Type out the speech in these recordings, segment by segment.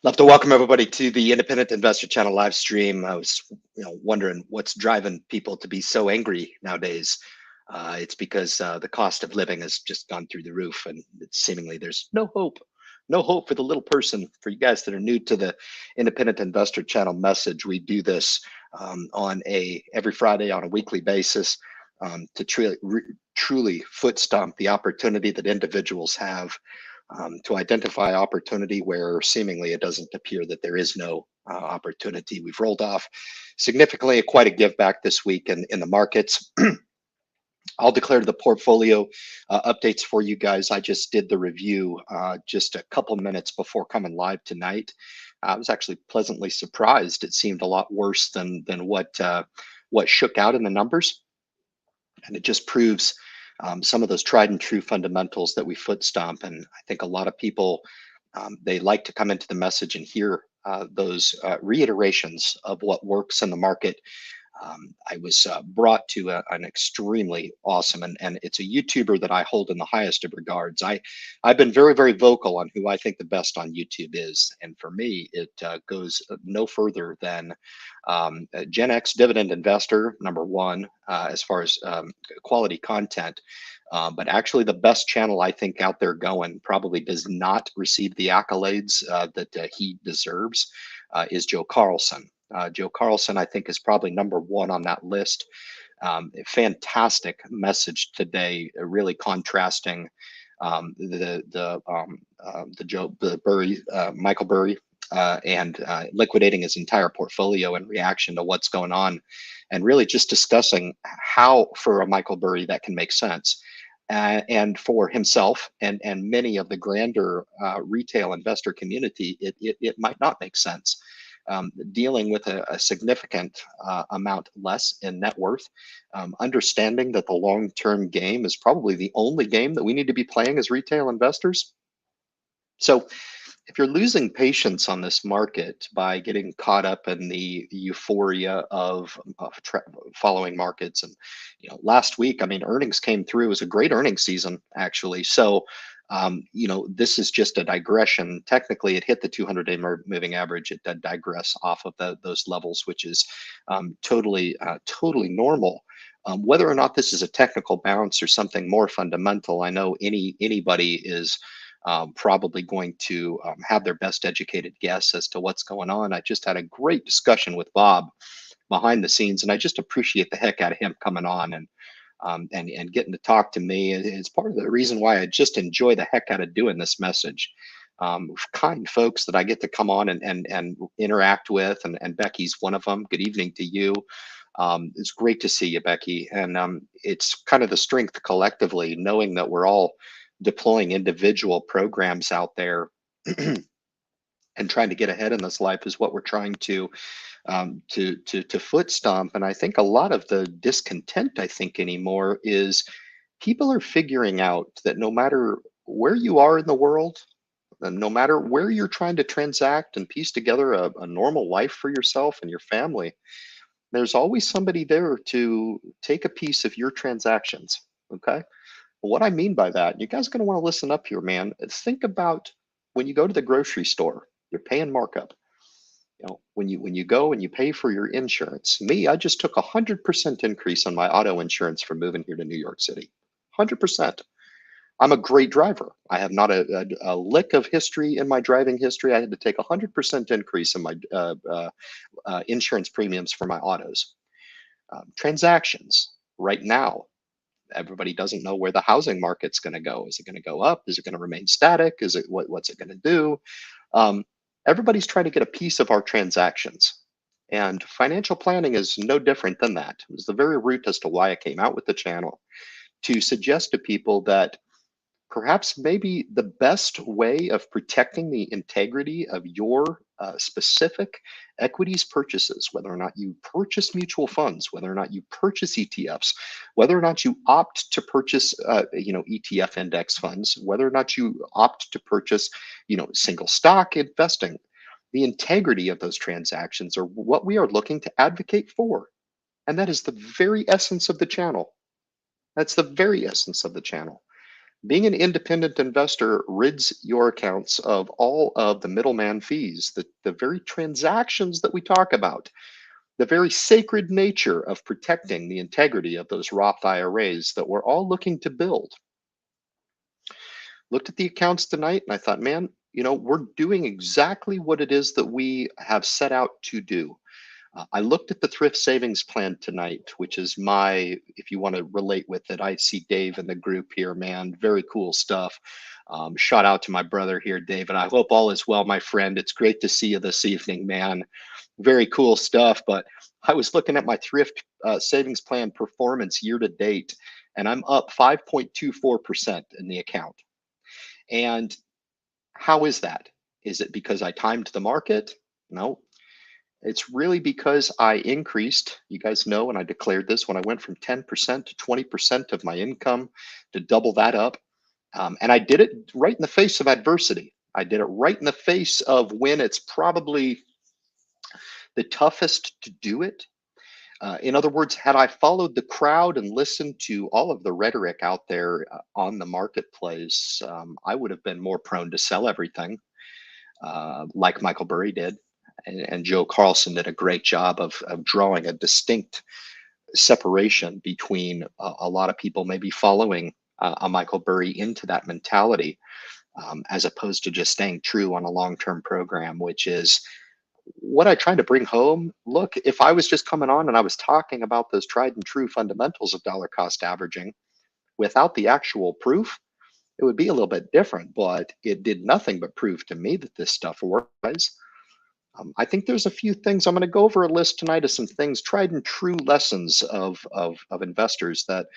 Love to welcome everybody to the Independent Investor Channel live stream. I was, wondering what's driving people to be so angry nowadays. It's because the cost of living has just gone through the roof, and it's seemingly there's no hope for the little person. For you guys that are new to the Independent Investor Channel message, we do this on a every Friday on a weekly basis to truly foot stomp the opportunity that individuals have to identify opportunity where seemingly it doesn't appear that there is no opportunity. We've rolled off significantly quite a give back this week in the markets. I'll declare the portfolio updates for you guys. I just did the review just a couple minutes before coming live tonight. I was actually pleasantly surprised. It seemed a lot worse than what shook out in the numbers, and it just proves some of those tried and true fundamentals that we foot stomp. And I think a lot of people, they like to come into the message and hear those reiterations of what works in the market. I was brought to an extremely awesome, and it's a YouTuber that I hold in the highest of regards. I've been very vocal on who I think the best on YouTube is, and for me, it goes no further than a Gen X dividend investor, number one, as far as quality content. But actually, the best channel I think out there going probably does not receive the accolades that he deserves is Joe Carlson. Joe Carlson, I think, is probably number one on that list. A fantastic message today, really contrasting Michael Burry, and liquidating his entire portfolio in reaction to what's going on, and really just discussing how, for a Michael Burry, that can make sense. And for himself and many of the grander retail investor community, it might not make sense. Dealing with a significant amount less in net worth, understanding that the long-term game is probably the only game that we need to be playing as retail investors. So if you're losing patience on this market by getting caught up in the euphoria of following markets, and last week, I mean, earnings came through. It was a great earnings season, actually. So this is just a digression. Technically, it hit the 200-day moving average. It did digress off of those levels, which is totally normal. Whether or not this is a technical bounce or something more fundamental, I know anybody is probably going to have their best educated guess as to what's going on. I just had a great discussion with Bob behind the scenes, and I just appreciate the heck out of him coming on and getting to talk to me. It's part of the reason why I just enjoy the heck out of doing this message. Kind folks that I get to come on and interact with, and Becky's one of them. Good evening to you. It's great to see you, Becky. And it's kind of the strength collectively, knowing that we're all deploying individual programs out there and trying to get ahead in this life is what we're trying to foot stomp. And I think a lot of the discontent, I think, anymore is people are figuring out that no matter where you are in the world, and no matter where you're trying to transact and piece together a normal life for yourself and your family, there's always somebody there to take a piece of your transactions. Okay. What I mean by that, you guys are going to want to listen up here, man. Think about when you go to the grocery store, you're paying markup. When you go and you pay for your insurance. Me, I just took 100% increase on my auto insurance for moving here to New York City. 100%. I'm a great driver. I have not a lick of history in my driving history. I had to take 100% increase in my insurance premiums for my autos. Transactions right now. Everybody doesn't know where the housing market's going to go. Is it going to go up? Is it going to remain static? Is it what's it going to do? Everybody's trying to get a piece of our transactions, and financial planning is no different than that. It was the very root as to why I came out with the channel, to suggest to people that perhaps maybe the best way of protecting the integrity of your specific equities purchases, whether or not you purchase mutual funds, whether or not you purchase ETFs, whether or not you opt to purchase, ETF index funds, whether or not you opt to purchase, single stock investing, the integrity of those transactions are what we are looking to advocate for. And that is the very essence of the channel. That's the very essence of the channel. Being an independent investor rids your accounts of all of the middleman fees, the very transactions that we talk about, the very sacred nature of protecting the integrity of those Roth IRAs that we're all looking to build. Looked at the accounts tonight and I thought, man, we're doing exactly what it is that we have set out to do. I looked at the thrift savings plan tonight, which is if you want to relate with it, I see Dave in the group here, man, very cool stuff. Shout out to my brother here, Dave, and I hope all is well, my friend. It's great to see you this evening, man. Very cool stuff. But I was looking at my thrift savings plan performance year to date, and I'm up 5.24% in the account. And how is that? Is it because I timed the market? No. It's really because I increased, you guys know, and I declared this when I went from 10% to 20% of my income to double that up. And I did it right in the face of adversity. I did it right in the face of when it's probably the toughest to do it. In other words, had I followed the crowd and listened to all of the rhetoric out there on the marketplace, I would have been more prone to sell everything, like Michael Burry did. And Joe Carlson did a great job of drawing a distinct separation between a lot of people maybe following a Michael Burry into that mentality, as opposed to just staying true on a long-term program, which is what I tried to bring home. Look, if I was just coming on and I was talking about those tried and true fundamentals of dollar cost averaging without the actual proof, it would be a little bit different, but it did nothing but prove to me that this stuff works. I think there's a few things. I'm going to go over a list tonight of some things, tried and true lessons of investors that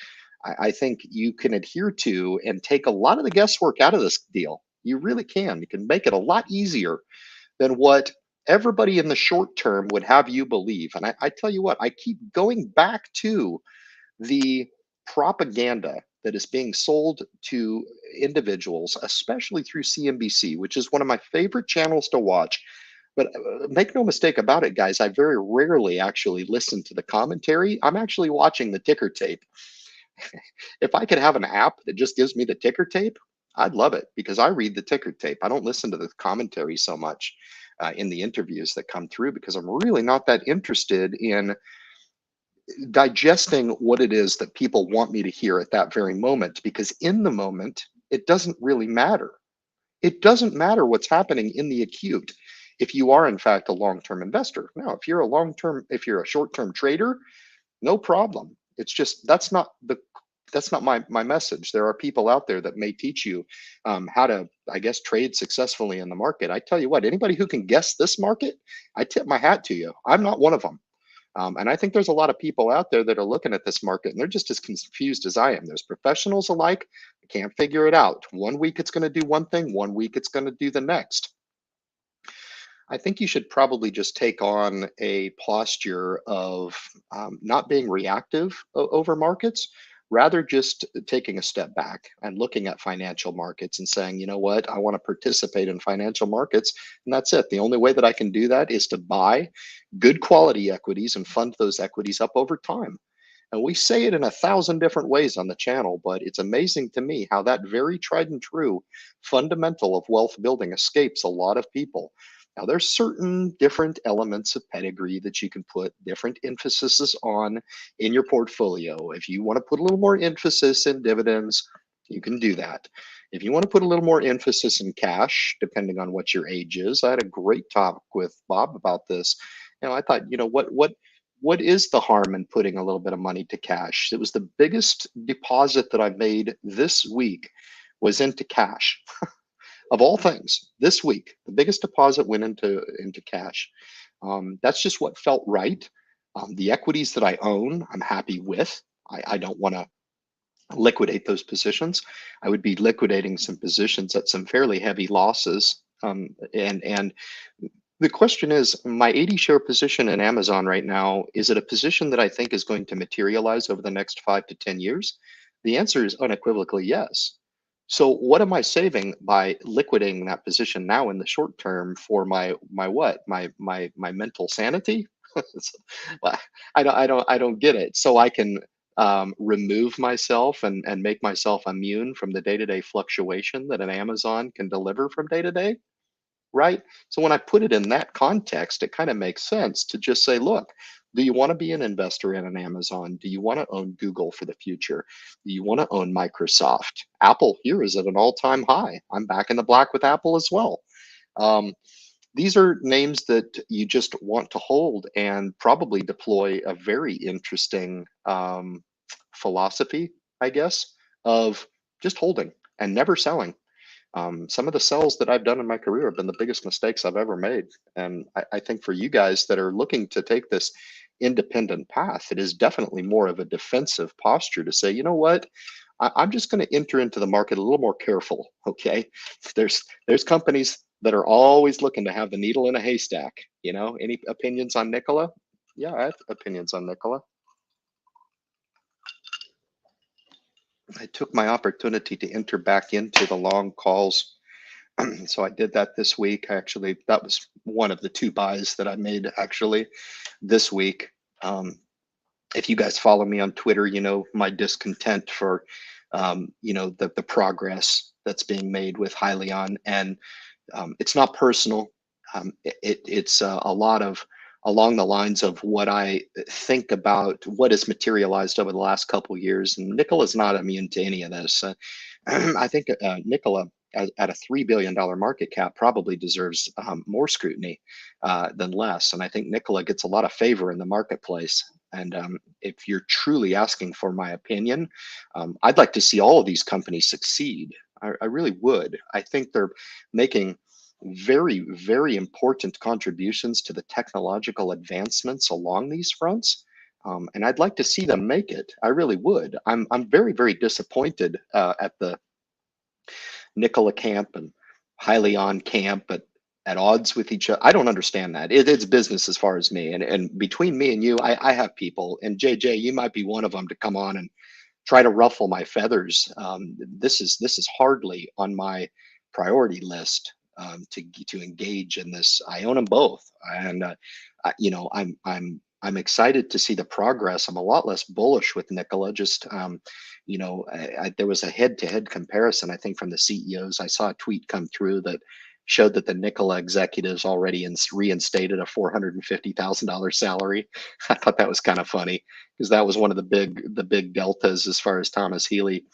I think you can adhere to and take a lot of the guesswork out of this deal. You really can. You can make it a lot easier than what everybody in the short term would have you believe. And I tell you what, I keep going back to the propaganda that is being sold to individuals, especially through CNBC, which is one of my favorite channels to watch. But make no mistake about it, guys, I very rarely actually listen to the commentary. I'm actually watching the ticker tape. If I could have an app that just gives me the ticker tape, I'd love it, because I read the ticker tape. I don't listen to the commentary so much in the interviews that come through, because I'm really not that interested in digesting what it is that people want me to hear at that very moment, because in the moment, it doesn't really matter. It doesn't matter what's happening in the acute if you are in fact a long-term investor. Now, if you're a short-term trader, no problem. It's just that's not my message. There are people out there that may teach you how to, I guess, trade successfully in the market. I tell you what, anybody who can guess this market, I tip my hat to you. I'm not one of them. And I think there's a lot of people out there that are looking at this market and they're just as confused as I am. There's professionals alike. I can't figure it out. One week it's going to do one thing, one week it's going to do the next. I think you should probably just take on a posture of not being reactive over markets, rather just taking a step back and looking at financial markets and saying, you know what, I want to participate in financial markets, and that's it. The only way that I can do that is to buy good quality equities and fund those equities up over time. And we say it in 1,000 different ways on the channel, but it's amazing to me how that very tried and true fundamental of wealth building escapes a lot of people. Now, there's certain different elements of pedigree that you can put different emphases on in your portfolio. If you want to put a little more emphasis in dividends, you can do that. If you want to put a little more emphasis in cash, depending on what your age is, I had a great talk with Bob about this. I thought, what is the harm in putting a little bit of money to cash? It was the biggest deposit that I made this week was into cash. Of all things, this week, the biggest deposit went into cash. That's just what felt right. The equities that I own, I'm happy with. I don't want to liquidate those positions. I would be liquidating some positions at some fairly heavy losses. And the question is, my 80 share position in Amazon right now, is it a position that I think is going to materialize over the next 5 to 10 years? The answer is unequivocally yes. So what am I saving by liquidating that position now in the short term for my mental sanity? I don't get it. So I can remove myself and make myself immune from the day-to-day fluctuation that an Amazon can deliver from day to day, right? So when I put it in that context, it kind of makes sense to just say, look, do you want to be an investor in an Amazon? Do you want to own Google for the future? Do you want to own Microsoft? Apple here is at an all-time high. I'm back in the black with Apple as well. Um, these are names that you just want to hold and probably deploy a very interesting philosophy, I guess, of just holding and never selling. Some of the sells that I've done in my career have been the biggest mistakes I've ever made. And I think for you guys that are looking to take this independent path, it is definitely more of a defensive posture to say, you know what, I'm just going to enter into the market a little more careful. Okay, there's companies that are always looking to have the needle in a haystack. You know, any opinions on 𝑪𝑎𝑛𝓋𝑎? Yeah, I have opinions on 𝑪𝑎𝑛𝓋𝑎. I took my opportunity to enter back into the long calls. So I did that this week. Actually, that was one of the two buys that I made actually this week. If you guys follow me on Twitter, you know my discontent for you know the progress that's being made with Hyliion, and it's not personal. It's a lot of along the lines of what I think about what has materialized over the last couple of years. And 𝑪𝑎𝑛𝓋𝑎 is not immune to any of this. I think 𝑪𝑎𝑛𝓋𝑎 at a $3 billion market cap probably deserves more scrutiny than less. And I think 𝑪𝑎𝑛𝓋𝑎 gets a lot of favor in the marketplace. And if you're truly asking for my opinion, I'd like to see all of these companies succeed. I really would. I think they're making very, very important contributions to the technological advancements along these fronts. And I'd like to see them make it. I really would. I'm very, very disappointed at the 𝑪𝑎𝑛𝓋𝑎 camp and Hyliion camp at odds with each other. I don't understand that. It's business as far as me. And between me and you, I have people, and JJ, you might be one of them to come on and try to ruffle my feathers. This is hardly on my priority list to engage in this. I own them both, and you know I'm excited to see the progress. I'm a lot less bullish with 𝑪𝑎𝑛𝓋𝑎. Just you know, there was a head-to-head comparison, I think, from the CEOs. I saw a tweet come through that showed that the 𝑪𝑎𝑛𝓋𝑎 executives already reinstated a $450,000 salary. I thought that was kind of funny because that was one of the big deltas as far as Thomas Healy,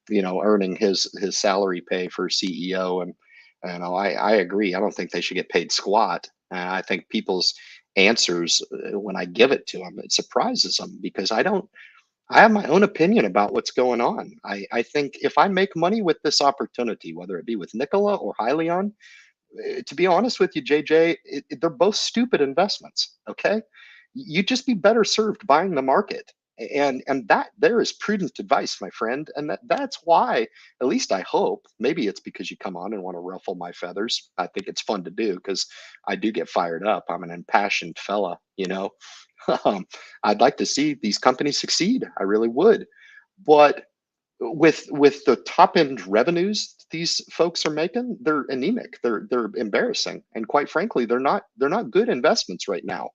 you know, earning his salary pay for CEO. And I agree. I don't think they should get paid squat. I think people's answers, when I give it to them, it surprises them because I have my own opinion about what's going on. I think if I make money with this opportunity, whether it be with 𝑪𝑎𝑛𝓋𝑎 or Hyliion, to be honest with you, JJ, they're both stupid investments. Okay, you'd just be better served buying the market, and that there is prudent advice, my friend, and that's why, at least I hope. Maybe it's because you come on and want to ruffle my feathers. I think it's fun to do because I do get fired up. I'm an impassioned fella, you know. I'd like to see these companies succeed. I really would, but with the top end revenues these folks are making, they're anemic. They're embarrassing, and quite frankly, they're not good investments right now.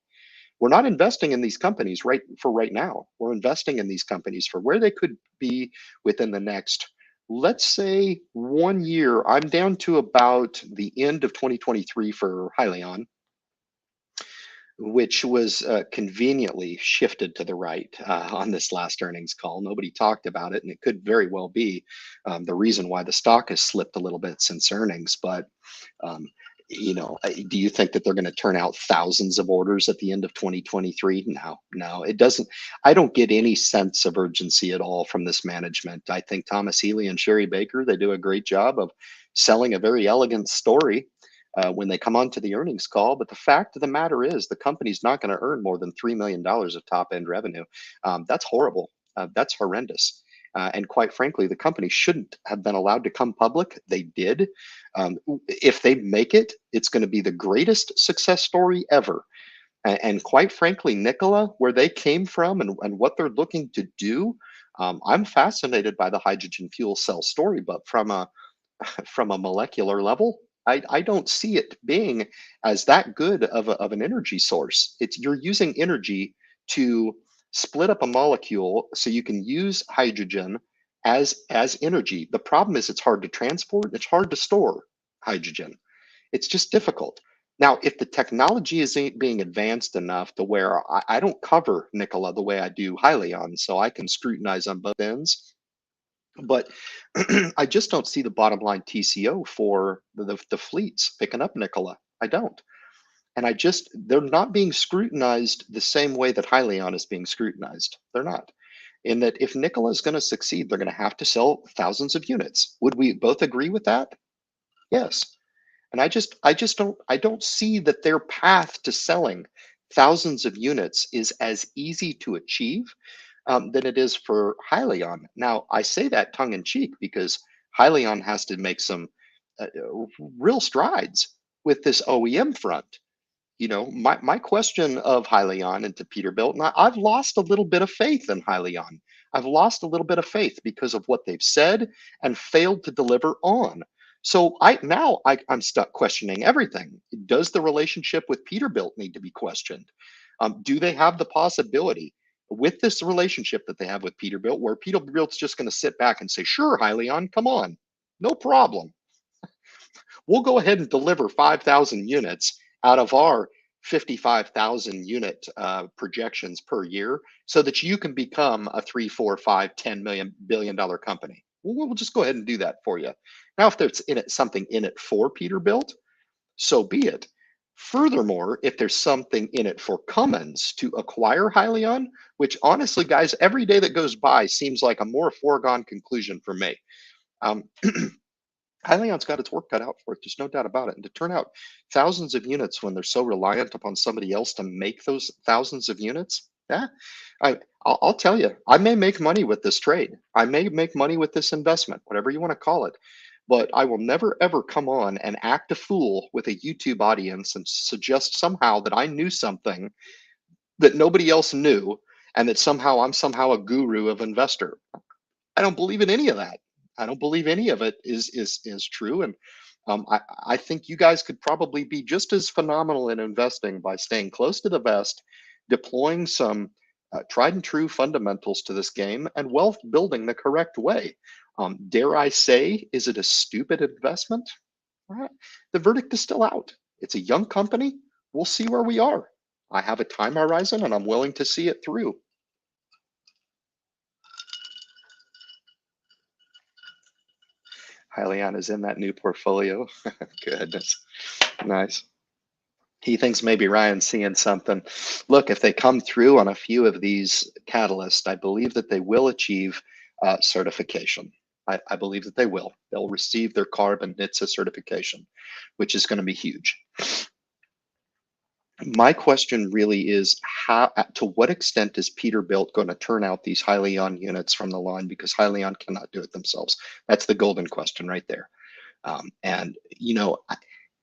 We're not investing in these companies right now. We're investing in these companies for where they could be within the next, let's say, 1 year. I'm down to about the end of 2023 for Hyliion, which was conveniently shifted to the right on this last earnings call. Nobody talked about it, and it could very well be the reason why the stock has slipped a little bit since earnings. But um, you know, do you think that they're going to turn out thousands of orders at the end of 2023? No, no, it doesn't. I don't get any sense of urgency at all from this management. I think Thomas Healy and Sherry Baker, they do a great job of selling a very elegant story when they come onto the earnings call. But the fact of the matter is, the company's not going to earn more than $3 million of top end revenue. That's horrible. That's horrendous. And quite frankly, the company shouldn't have been allowed to come public. They did. If they make it, it's going to be the greatest success story ever. And quite frankly, 𝑪𝑎𝑛𝓋𝑎, where they came from and what they're looking to do, I'm fascinated by the hydrogen fuel cell story, but from a from a molecular level, I don't see it being as that good of an energy source. It's you're using energy to split up a molecule so you can use hydrogen as energy. The problem is it's hard to transport, it's hard to store hydrogen. It's just difficult. Now, if the technology is being advanced enough to where I don't cover Nikola the way I do Hyliion, so I can scrutinize on both ends, but I just don't see the bottom line TCO for the fleets picking up Nikola. I don't. And they're not being scrutinized the same way that Hyliion is being scrutinized. They're not. In that if Nikola is going to succeed, they're going to have to sell thousands of units. Would we both agree with that? Yes. And I don't see that their path to selling thousands of units is as easy to achieve than it is for Hyliion. Now, I say that tongue in cheek because Hyliion has to make some real strides with this OEM front. My question of Hyliion and to Peterbilt, and I've lost a little bit of faith in Hyliion. I've lost a little bit of faith because of what they've said and failed to deliver on. So I'm stuck questioning everything. Does the relationship with Peterbilt need to be questioned? Do they have the possibility with this relationship that they have with Peterbilt, where Peterbilt's just going to sit back and say, "Sure, Hyliion, come on, no problem. We'll go ahead and deliver 5,000 units out of our 55,000 unit projections per year so that you can become a 3, 4, 5, 10 million billion-dollar company. We'll just go ahead and do that for you." Now, if there's something in it for Peterbilt, so be it. Furthermore, if there's something in it for Cummins to acquire Hyliion, which honestly, guys, every day that goes by seems like a more foregone conclusion for me. Hyliion's got its work cut out for it. There's no doubt about it. And to turn out thousands of units when they're so reliant upon somebody else to make those thousands of units, yeah, I'll tell you, I may make money with this trade. I may make money with this investment, whatever you want to call it. But I will never, ever come on and act a fool with a YouTube audience and suggest somehow that I knew something that nobody else knew and that I'm somehow a guru of investor. I don't believe in any of that. I don't believe any of it is true. And I think you guys could probably be just as phenomenal in investing by staying close to the vest, deploying some tried and true fundamentals to this game, and wealth building the correct way. Dare I say, is it a stupid investment? The verdict is still out. It's a young company. We'll see where we are. I have a time horizon and I'm willing to see it through. Hyliion is in that new portfolio. Goodness. Nice. He thinks maybe Ryan's seeing something. Look, if they come through on a few of these catalysts, I believe that they will achieve certification. I believe that they will. They'll receive their CARB and NHTSA certification, which is going to be huge. My question really is to what extent is Peterbilt going to turn out these Hyliion units from the line, because Hyliion cannot do it themselves? That's the golden question right there. And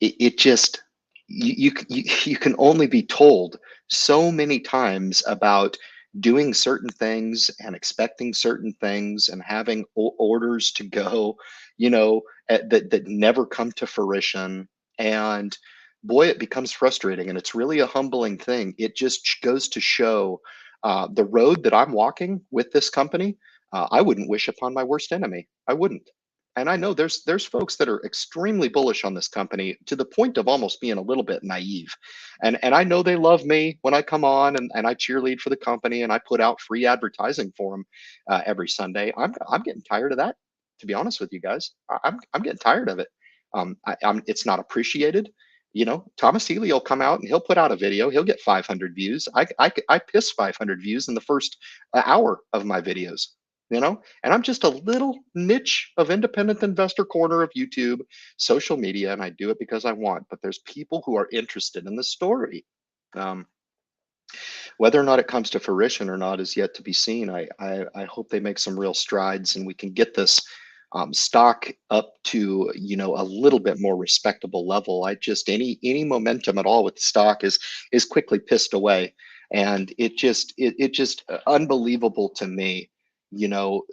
it just, you can only be told so many times about doing certain things and expecting certain things and having orders to go, that never come to fruition. And boy, it becomes frustrating, and it's really a humbling thing. It just goes to show the road that I'm walking with this company. I wouldn't wish upon my worst enemy. I wouldn't. And I know there's folks that are extremely bullish on this company to the point of almost being a little bit naive. And I know they love me when I come on and I cheerlead for the company and I put out free advertising for them every Sunday. I'm getting tired of that, to be honest with you guys. I'm getting tired of it. It's not appreciated. Thomas Healy will come out and he'll put out a video. He'll get 500 views. I piss 500 views in the first hour of my videos. And I'm just a little niche of independent investor corner of YouTube, social media, and I do it because I want. But there's people who are interested in the story. Whether or not it comes to fruition or not is yet to be seen. I hope they make some real strides and we can get this stock up to a little bit more respectable level. Any momentum at all with the stock is quickly pissed away, and it just unbelievable to me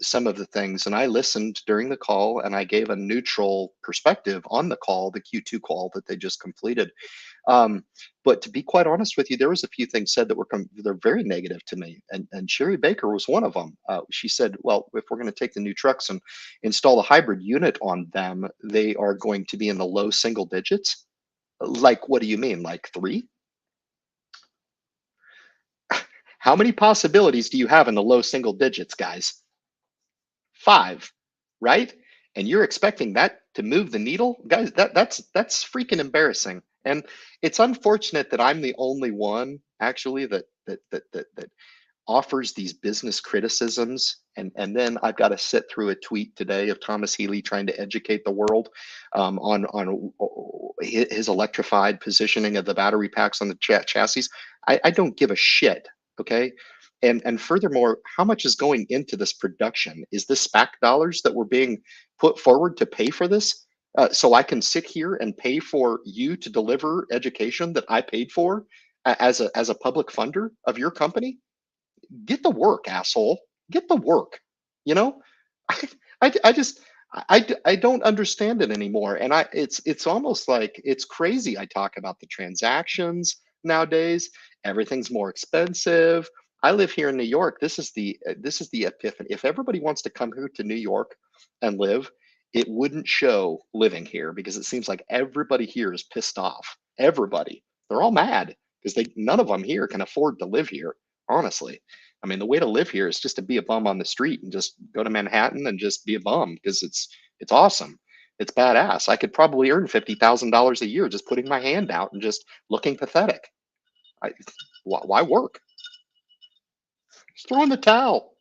some of the things. And I listened during the call and I gave a neutral perspective on the call, the Q2 call that they just completed. But to be quite honest with you, there was a few things said that they're very negative to me. And Sherry Baker was one of them. She said, well, if we're going to take the new trucks and install a hybrid unit on them, they are going to be in the low single digits. Like, what do you mean? Like 3? How many possibilities do you have in the low single digits, guys? 5, right? And you're expecting that to move the needle, guys? That's freaking embarrassing. And it's unfortunate that I'm the only one actually that offers these business criticisms, and then I've got to sit through a tweet today of Thomas Healy trying to educate the world on his electrified positioning of the battery packs on the chassis. I don't give a shit. Okay. And furthermore, how much is going into this production? Is this SPAC dollars that were being put forward to pay for this? So I can sit here and pay for you to deliver education that I paid for as a public funder of your company? Get the work, asshole. Get the work. You know, I just I don't understand it anymore. And it's almost like it's crazy. I talk about the transactions nowadays. Everything's more expensive. I live here in New York. This is the epiphany. If everybody wants to come here to New York and live, it wouldn't show living here because it seems like everybody here is pissed off. Everybody. They're all mad because none of them here can afford to live here, honestly. I mean, the way to live here is just to be a bum on the street and just go to Manhattan and just be a bum because it's awesome. It's badass. I could probably earn $50,000 a year just putting my hand out and just looking pathetic. Why work? Just throw in the towel.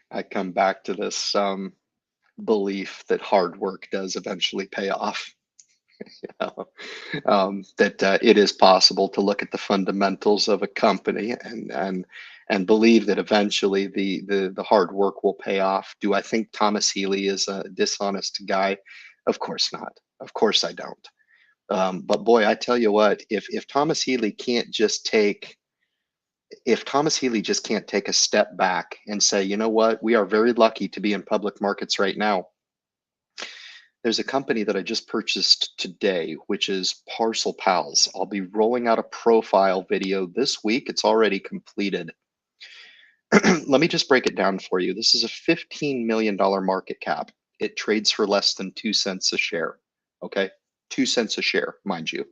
I come back to this belief that hard work does eventually pay off. That it is possible to look at the fundamentals of a company and believe that eventually the hard work will pay off. Do I think Thomas Healy is a dishonest guy? Of course not. Of course I don't. But boy, I tell you what, if Thomas Healy can't just take if Thomas Healy just can't take a step back and say, you know what, we are very lucky to be in public markets right now. There's a company that I just purchased today, which is Parcel Pals. I'll be rolling out a profile video this week. It's already completed. Let me just break it down for you. This is a $15 million market cap. It trades for less than 2 cents a share. Okay, 2 cents a share, mind you.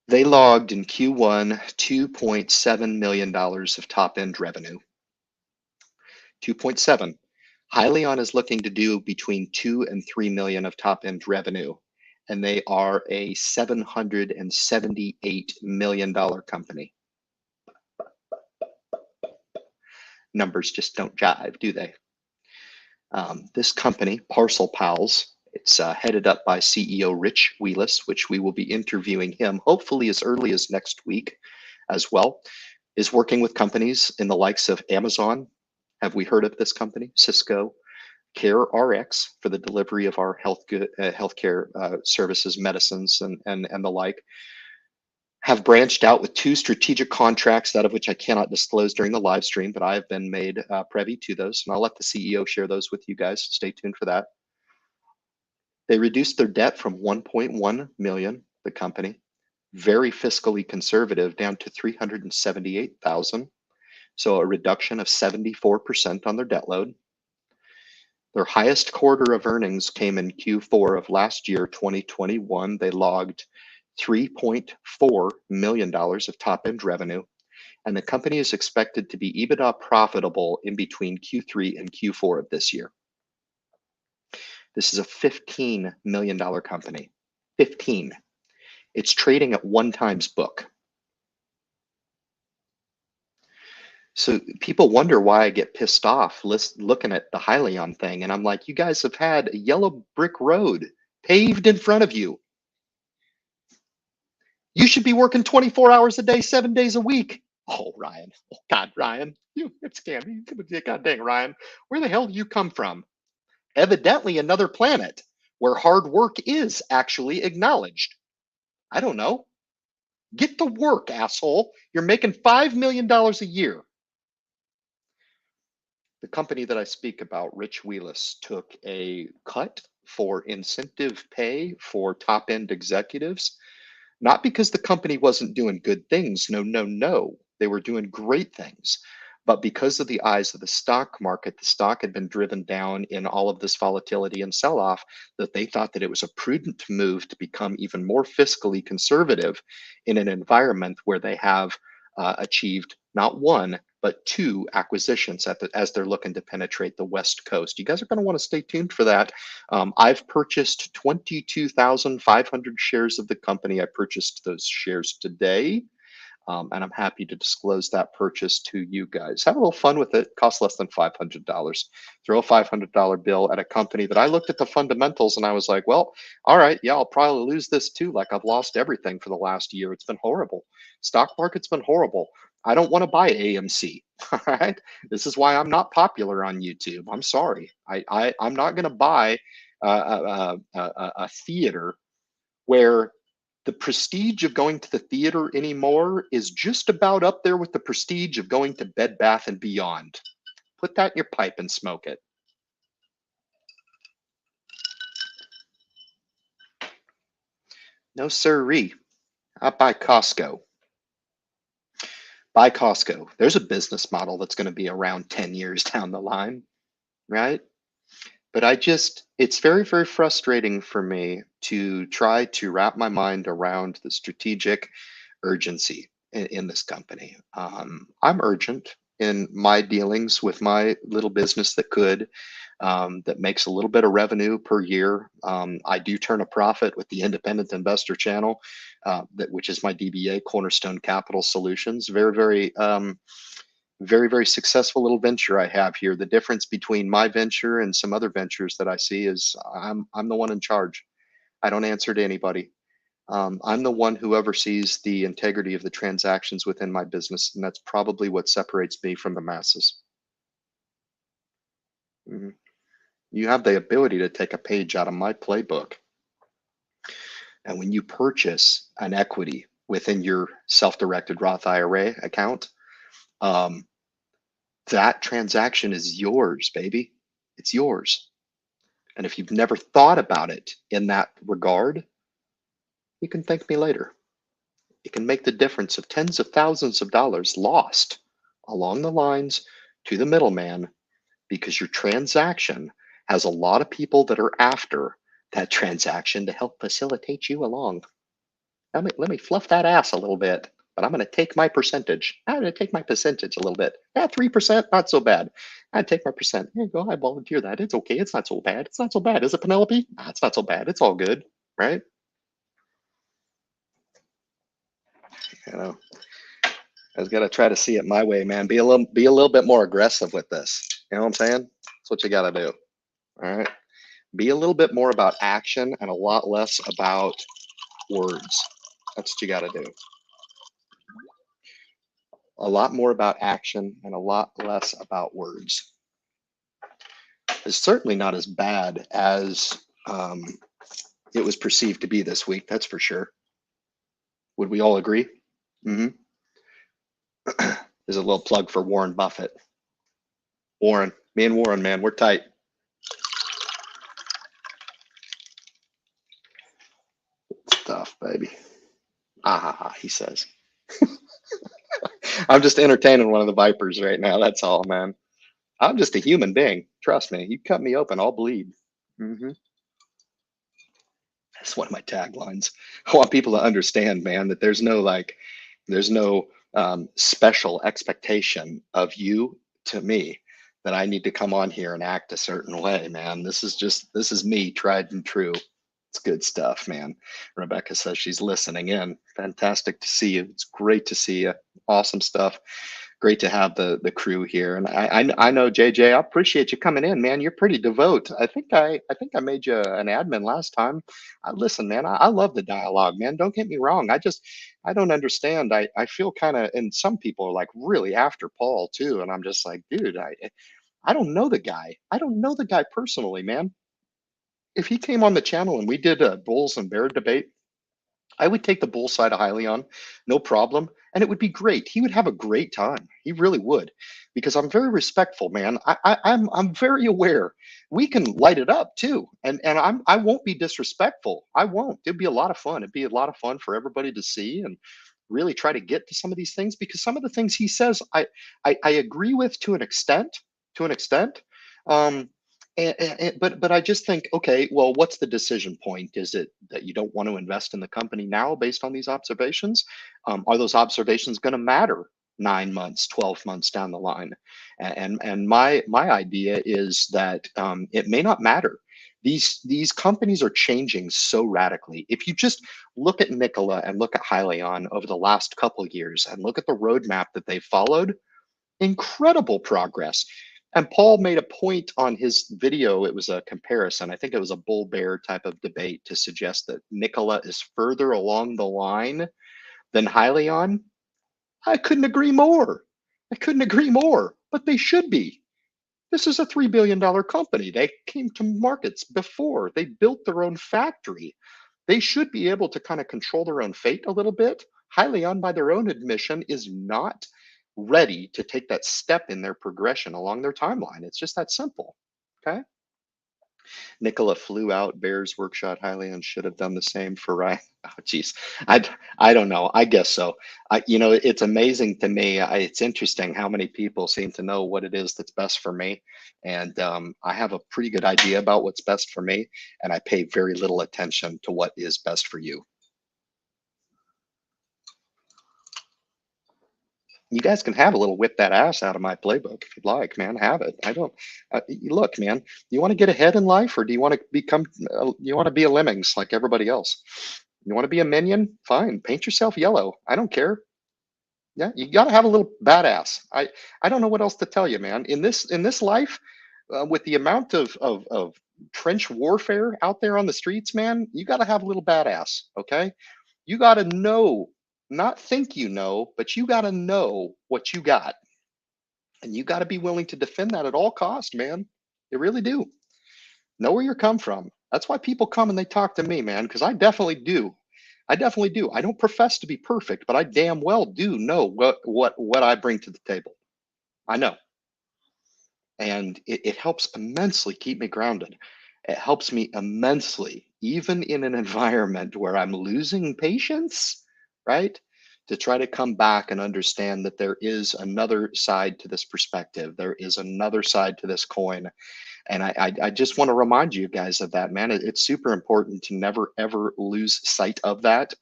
They logged in Q1 $2.7 million of top end revenue. 2.7. Hyliion is looking to do between 2 and 3 million of top end revenue, and they are a $778 million company. Numbers just don't jive, do they? This company, Parcel Pals, it's headed up by CEO Rich Wheelis, which we will be interviewing him hopefully as early as next week as well, is working with companies in the likes of Amazon. Have we heard of this company? Cisco, CareRx for the delivery of our healthcare services, medicines, and the like. Have branched out with 2 strategic contracts, out of which I cannot disclose during the live stream, but I have been made privy to those, and I'll let the CEO share those with you guys. Stay tuned for that. They reduced their debt from 1.1 million, the company, very fiscally conservative, down to 378,000. So a reduction of 74% on their debt load. Their highest quarter of earnings came in Q4 of last year, 2021. They logged $3.4 million of top end revenue. And the company is expected to be EBITDA profitable in between Q3 and Q4 of this year. This is a $15 million company. 15. It's trading at 1 times book. So people wonder why I get pissed off looking at the Hyliion thing. And I'm like, you guys have had a yellow brick road paved in front of you. You should be working 24 hours a day, 7 days a week. Oh, Ryan. Oh, God, Ryan. It's scary. God dang, Ryan. Where the hell do you come from? Evidently another planet where hard work is actually acknowledged. I don't know. Get to work, asshole. You're making $5 million a year. The company that I speak about, 𝗖𝐋𝐈𝖖𝐊, took a cut for incentive pay for top end executives, not because the company wasn't doing good things. No, no, no. They were doing great things. But because of the eyes of the stock market, the stock had been driven down in all of this volatility and sell off, that they thought that it was a prudent move to become even more fiscally conservative in an environment where they have achieved not one, but two acquisitions as they're looking to penetrate the West Coast. You guys are going to want to stay tuned for that. I've purchased 22,500 shares of the company. I purchased those shares today. And I'm happy to disclose that purchase to you guys. Have a little fun with it. Costs less than $500. Throw a $500 bill at a company that I looked at the fundamentals and I was like, well, all right, yeah, I'll probably lose this too. Like I've lost everything for the last year. It's been horrible. Stock market's been horrible. I don't want to buy AMC. All right. This is why I'm not popular on YouTube. I'm sorry. I'm not going to buy a theater where the prestige of going to the theater anymore is just about up there with the prestige of going to Bed Bath and Beyond. Put that in your pipe and smoke it. No sirree. I buy Costco. Buy Costco. There's a business model that's going to be around 10 years down the line, right? But it's very, very frustrating for me to try to wrap my mind around the strategic urgency in this company. I'm urgent in my dealings with my little business that makes a little bit of revenue per year. I do turn a profit with the independent investor channel, which is my DBA, Cornerstone Capital Solutions. Very, very, very, very successful little venture I have here. The difference between my venture and some other ventures that I see is I'm the one in charge. I don't answer to anybody. I'm the one who oversees the integrity of the transactions within my business, and that's probably what separates me from the masses. Mhm. You have the ability to take a page out of my playbook. And when you purchase an equity within your self-directed Roth IRA account, um, that transaction is yours, baby. It's yours. And if you've never thought about it in that regard, you can thank me later. It can make the difference of tens of thousands of dollars lost along the lines to the middleman because your transaction has a lot of people that are after that transaction to help facilitate you along. Let me fluff that ass a little bit, but I'm going to take my percentage. I'm going to take my percentage a little bit. Yeah, 3%, not so bad. I'd take my percent. Here you go. I volunteer that. It's okay. It's not so bad. It's not so bad. Is it, Penelope? Nah, it's not so bad. It's all good, right? You know, I was got to try to see it my way, man. Be a little bit more aggressive with this. You know what I'm saying? That's what you got to do. All right. Be a little bit more about action and a lot less about words. That's what you got to do. A lot more about action and a lot less about words. It's certainly not as bad as it was perceived to be this week. That's for sure. Would we all agree? Mm-hmm. There's a little plug for Warren Buffett. Warren, me and Warren, man, we're tight. Stuff, baby. Ah, he says. I'm just entertaining one of the vipers right now. That's all, man. I'm just a human being. Trust me. You cut me open, I'll bleed. Mm-hmm. That's one of my taglines. I want people to understand, man, that there's no special expectation of you to me that I need to come on here and act a certain way, man. This is me, tried and true. It's good stuff, man. Rebecca says she's listening in. Fantastic to see you. It's great to see you. Awesome stuff. Great to have the crew here. And I know JJ, I appreciate you coming in, man. You're pretty devout. I think I made you an admin last time. Listen, man, I love the dialogue, man. Don't get me wrong. I don't understand. I feel kind of, and some people are like really after Paul too. And I'm just like, dude, I don't know the guy. I don't know the guy personally, man. If he came on the channel and we did a bulls and bear debate, I would take the bull side of Hyliion, no problem, and it would be great. He would have a great time. He really would, because I'm very respectful, man. I'm very aware. We can light it up too, and I won't be disrespectful. I won't. It'd be a lot of fun. It'd be a lot of fun for everybody to see and really try to get to some of these things, because some of the things he says I agree with to an extent. To an extent. Um, but I just think, okay, well, what's the decision point? Is it that you don't want to invest in the company now based on these observations? Are those observations going to matter 9 months, 12 months down the line? And my idea is that it may not matter. These companies are changing so radically. If you just look at 𝑪𝑎𝑛𝓋𝑎 and look at Hyliion over the last couple of years and look at the roadmap that they followed, incredible progress. And Paul made a point on his video. It was a comparison. I think it was a bull bear type of debate to suggest that 𝑪𝑎𝑛𝓋𝑎 is further along the line than Hyliion. I couldn't agree more. I couldn't agree more, but they should be. This is a $3 billion company. They came to markets before. They built their own factory. They should be able to kind of control their own fate a little bit. Hyliion, by their own admission, is not ready to take that step in their progression along their timeline. It's just that simple. Okay. 𝑪𝑎𝑛𝓋𝑎 flew out. Bears workshop Hyliion should have done the same for Ryan. Oh, geez. I don't know. I guess so. It's amazing to me. It's interesting how many people seem to know what it is that's best for me. And I have a pretty good idea about what's best for me. And I pay very little attention to what is best for you. You guys can have a little whip that ass out of my playbook if you'd like, man. Have it. I don't. Look, man. You want to get ahead in life, or do you want to become? You want to be a lemmings like everybody else? You want to be a minion? Fine. Paint yourself yellow. I don't care. Yeah, you got to have a little badass. I don't know what else to tell you, man. In this life, with the amount of trench warfare out there on the streets, man, you got to have a little badass. Okay, you got to know, not think you know, but you got to know what you got, and you got to be willing to defend that at all cost, man. You really do. Know where you come from. That's why people come and they talk to me, man, because I definitely do. I definitely do. I don't profess to be perfect, but I damn well do know what I bring to the table. I know. And it helps immensely keep me grounded. It helps me immensely, even in an environment where I'm losing patience, right? To try to come back and understand that there is another side to this perspective. There is another side to this coin. And I just want to remind you guys of that, man. It's super important to never, ever lose sight of that.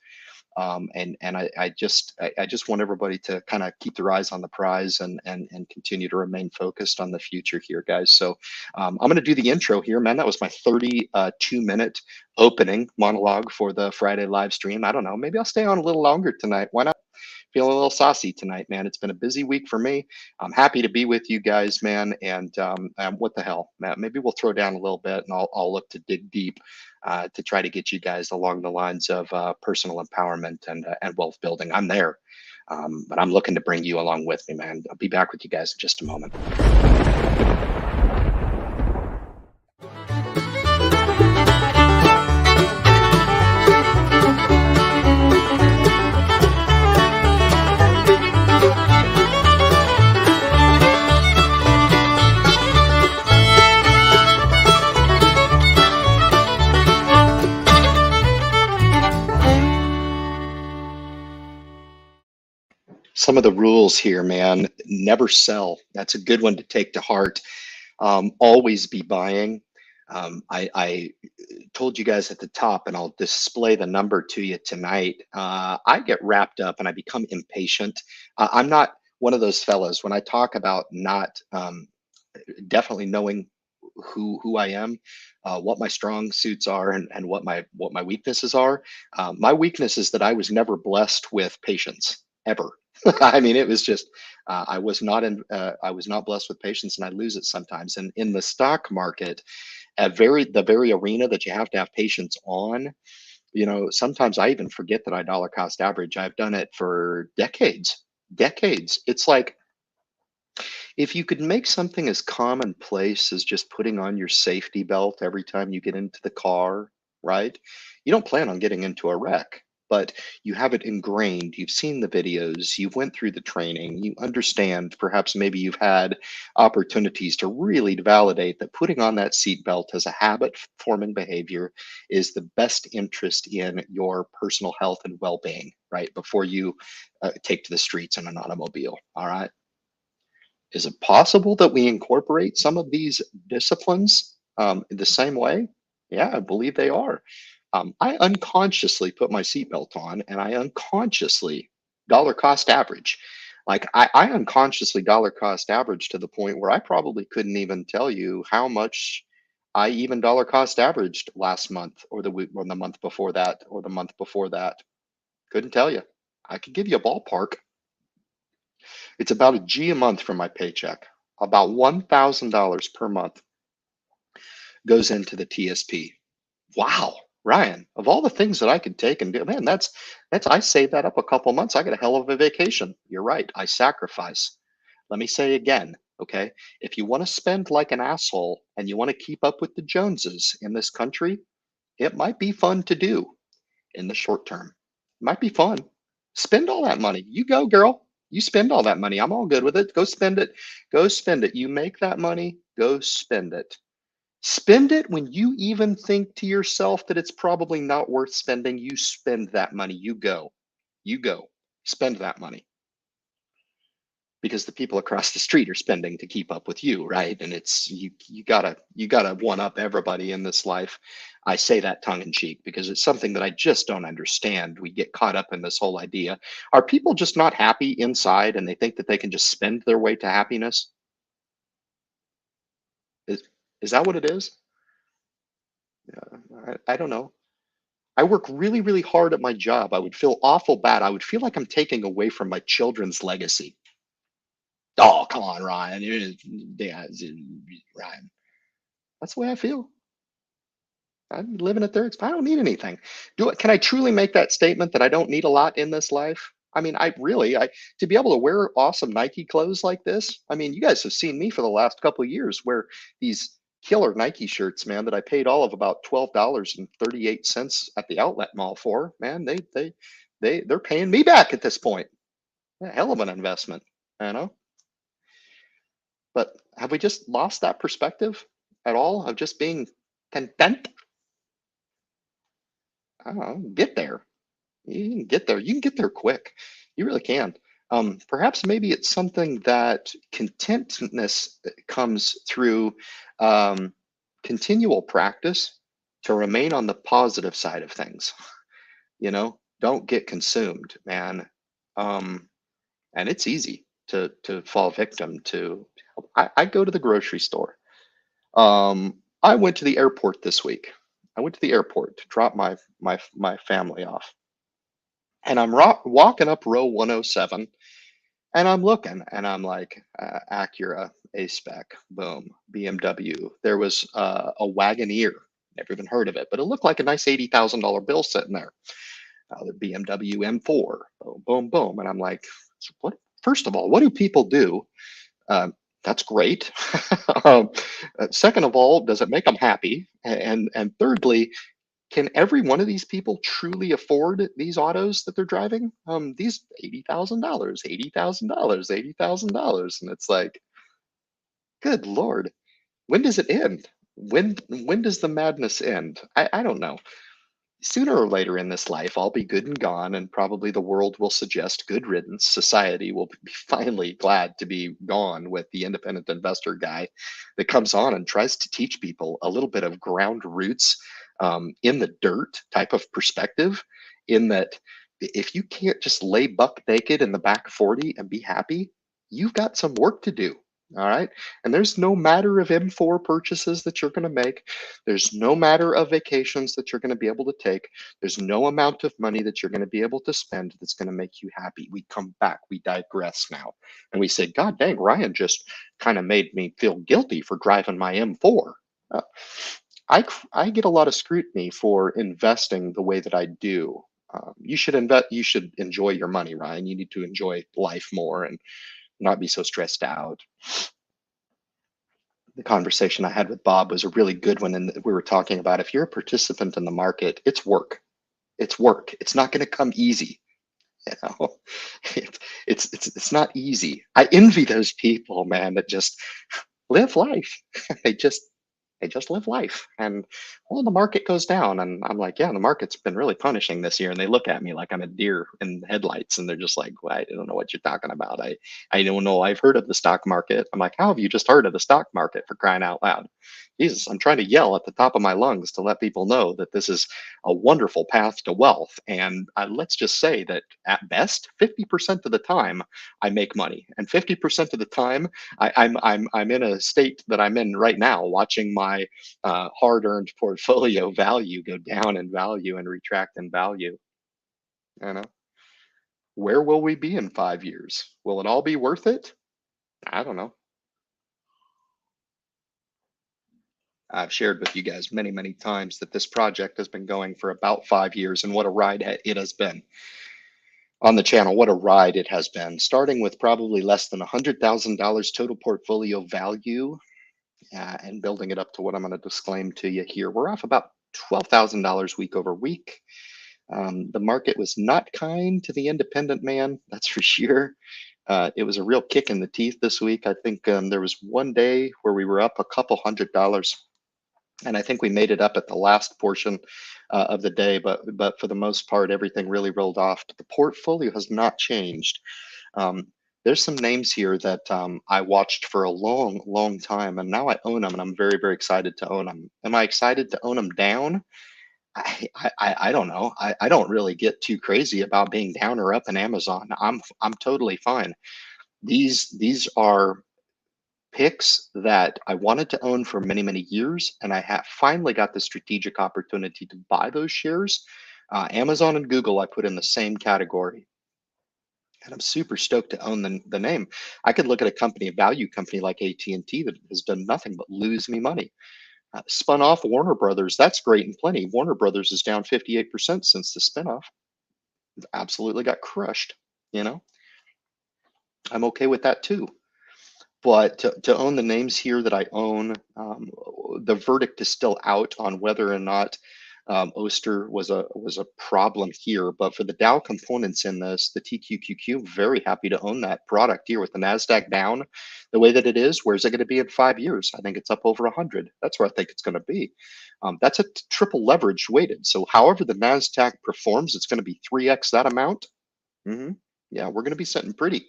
And I just want everybody to kind of keep their eyes on the prize and continue to remain focused on the future here, guys. So I'm going to do the intro here, man. That was my 32-minute opening monologue for the Friday live stream. I don't know, maybe I'll stay on a little longer tonight. Why not? Feeling a little saucy tonight, man. It's been a busy week for me. I'm happy to be with you guys, man. And what the hell, man? Maybe we'll throw down a little bit, and I'll look to dig deep to try to get you guys along the lines of personal empowerment and wealth building. I'm there, but I'm looking to bring you along with me, man. I'll be back with you guys in just a moment. Some of the rules here, man. Never sell. That's a good one to take to heart. Always be buying. I told you guys at the top, and I'll display the number to you tonight. I get wrapped up and I become impatient. I'm not one of those fellas. When I talk about not definitely knowing who I am, what my strong suits are, and what my weaknesses are. My weakness is that I was never blessed with patience ever. I mean, it was just I was not blessed with patience, and I lose it sometimes. And in the stock market, the very arena that you have to have patience on, sometimes I even forget that I dollar cost average. I've done it for decades. It's like, if you could make something as commonplace as just putting on your safety belt every time you get into the car, right? You don't plan on getting into a wreck. but you have it ingrained. You've seen the videos, you've went through the training, you understand, perhaps maybe you've had opportunities to really validate that putting on that seatbelt as a habit forming behavior is the best interest in your personal health and well-being, right? Before you take to the streets in an automobile. All right. Is it possible that we incorporate some of these disciplines the same way? Yeah, I believe they are. I unconsciously put my seatbelt on and I unconsciously dollar cost average. Like I unconsciously dollar cost average to the point where I probably couldn't even tell you how much I even dollar cost averaged last month or the week or the month before that or the month before that. Couldn't tell you. I could give you a ballpark. It's about a G a month from my paycheck. About $1,000 per month goes into the TSP. Wow, Ryan, of all the things that I could take and do, man, that's I saved that up a couple months. I got a hell of a vacation. You're right. I sacrifice. Let me say again, okay? If you want to spend like an asshole and you want to keep up with the Joneses in this country, it might be fun to do in the short term. It might be fun. Spend all that money. You go, girl. You spend all that money. I'm all good with it. Go spend it. Go spend it. You make that money, go spend it. Spend it when you even think to yourself that it's probably not worth spending. You spend that money. You go. You go. Spend that money because the people across the street are spending to keep up with you, right? And it's you gotta one up everybody in this life. I say that tongue in cheek because it's something that I just don't understand. We get caught up in this whole idea. Are people just not happy inside and they think that they can just spend their way to happiness? Is is that what it is? Yeah, I don't know. I work really, really hard at my job. I would feel awful bad. I would feel like I'm taking away from my children's legacy. Oh, come on, Ryan. Yeah, Ryan. That's the way I feel. I'm living at their expense. I don't need anything. Do it. Can I truly make that statement that I don't need a lot in this life? I mean, I to be able to wear awesome Nike clothes like this. I mean, you guys have seen me for the last couple of years wear these killer Nike shirts, man, that I paid all of about $12.38 at the outlet mall for. Man, they're paying me back at this point. A hell of an investment, you know. But have we just lost that perspective at all of just being content? I don't know, get there. You can get there. You can get there quick. You really can. Perhaps maybe it's something that contentness comes through continual practice to remain on the positive side of things. You know, don't get consumed, man. And it's easy to fall victim to. I go to the grocery store. I went to the airport this week. I went to the airport to drop my family off, and I'm walking up row 107, and I'm looking, and I'm like, Acura, A-Spec, boom, BMW. There was a Wagoneer. Never even heard of it, but it looked like a nice $80,000 bill sitting there. The BMW M4, boom, boom, boom, and I'm like, what? First of all, what do people do? Um, that's great. um, Second of all, does it make them happy? And thirdly, can every one of these people truly afford these autos that they're driving? These $80,000, $80,000, $80,000, and it's like, good Lord, when does it end? When does the madness end? I don't know. Sooner or later in this life, I'll be good and gone, and probably the world will suggest good riddance. Society will be finally glad to be gone with the independent investor guy that comes on and tries to teach people a little bit of ground roots in the dirt type of perspective. In that, if you can't just lay buck naked in the back 40 and be happy, you've got some work to do. All right. And there's no matter of M4 purchases that you're going to make. There's no matter of vacations that you're going to be able to take. There's no amount of money that you're going to be able to spend that's going to make you happy. We come back, we digress now, and we say, God dang, Ryan just kind of made me feel guilty for driving my M4. Uh, I get a lot of scrutiny for investing the way that I do. You should invest. You should enjoy your money, Ryan. You need to enjoy life more and not be so stressed out. The conversation I had with Bob was a really good one, and we were talking about if you're a participant in the market, it's work. It's work. It's not going to come easy. You know, it, it's not easy. I envy those people, man, that just live life. they just they just live life. And well, the market goes down, and I'm like, yeah, the market's been really punishing this year. And they look at me like I'm a deer in the headlights, and they're just like, well, I don't know what you're talking about. I don't know. I've heard of the stock market. I'm like, how have you just heard of the stock market, for crying out loud? Jesus, I'm trying to yell at the top of my lungs to let people know that this is a wonderful path to wealth. And let's just say that at best, 50% of the time, I make money, and 50% of the time, I'm in a state that I'm in right now, watching my hard-earned portfolio value go down in value and retract in value. You know, where will we be in 5 years? Will it all be worth it? I don't know. I've shared with you guys many, many times that this project has been going for about 5 years, and what a ride it has been on the channel. What a ride it has been, starting with probably less than $100,000 total portfolio value, and building it up to what I'm going to disclaim to you here. We're off about $12,000 week over week. The market was not kind to the independent man, that's for sure. It was a real kick in the teeth this week. I think there was one day where we were up a couple $100, and I think we made it up at the last portion of the day. But for the most part, everything really rolled off. The portfolio has not changed. Um, there's some names here that I watched for a long, long time, and now I own them, and I'm very, very excited to own them. Am I excited to own them down? I don't know. I don't really get too crazy about being down or up in Amazon. I'm totally fine. These are picks that I wanted to own for many, many years, and I have finally got the strategic opportunity to buy those shares. Amazon and Google I put in the same category, and I'm super stoked to own the name. I could look at a company, a value company like AT&T, that has done nothing but lose me money. Spun off Warner Brothers. That's great and plenty. Warner Brothers is down 58% since the spinoff. Absolutely got crushed. You know, I'm okay with that too. But to own the names here that I own, the verdict is still out on whether or not Oster was a problem here. But for the Dow components in this, the TQQQ, very happy to own that product here with the Nasdaq down the way that it is. Where's it going to be in 5 years? I think it's up over 100. That's where I think it's going to be. That's a triple leverage weighted. So however the Nasdaq performs, it's going to be 3x that amount. hmm Yeah, we're going to be sitting pretty.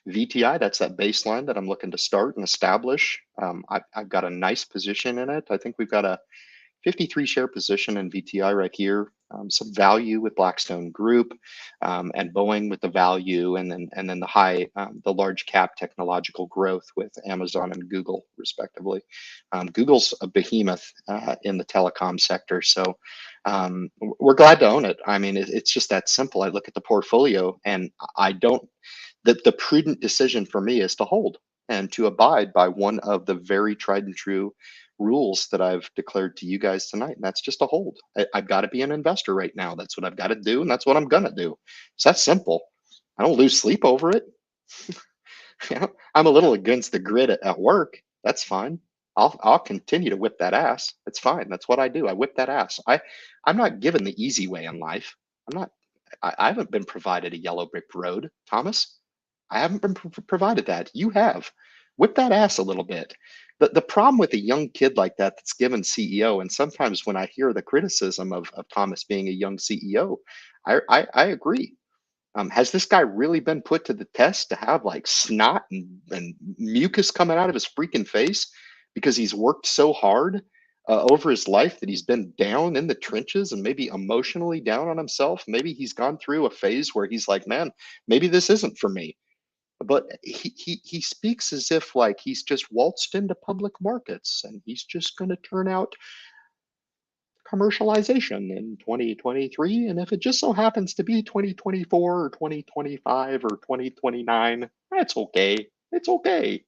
VTI, that's that baseline that I'm looking to start and establish. I've got a nice position in it. I think we've got a 53 share position in VTI right here. Some value with Blackstone Group, and Boeing with the value, and then the high, the large cap technological growth with Amazon and Google respectively. Google's a behemoth in the telecom sector, so we're glad to own it. I mean, it's just that simple. I look at the portfolio, and I don't. The prudent decision for me is to hold and to abide by one of the very tried and true rules that I've declared to you guys tonight, and that's just a hold. I've got to be an investor right now. That's what I've got to do, and that's what I'm gonna do. It's that simple. I don't lose sleep over it. You know, I'm a little against the grid at work. That's fine. I'll continue to whip that ass. It's fine. That's what I do. I whip that ass. I'm not given the easy way in life. I'm not. I haven't been provided a yellow brick road, Thomas. I haven't been provided that. You have. Whip that ass a little bit. The problem with a young kid like that that's given CEO, and sometimes when I hear the criticism of Thomas being a young CEO, I agree. Has this guy really been put to the test to have like snot and mucus coming out of his freaking face because he's worked so hard over his life, that he's been down in the trenches and maybe emotionally down on himself? Maybe he's gone through a phase where he's like, man, maybe this isn't for me. But he speaks as if like he's just waltzed into public markets and he's just going to turn out commercialization in 2023. And if it just so happens to be 2024 or 2025 or 2029, that's okay. It's okay.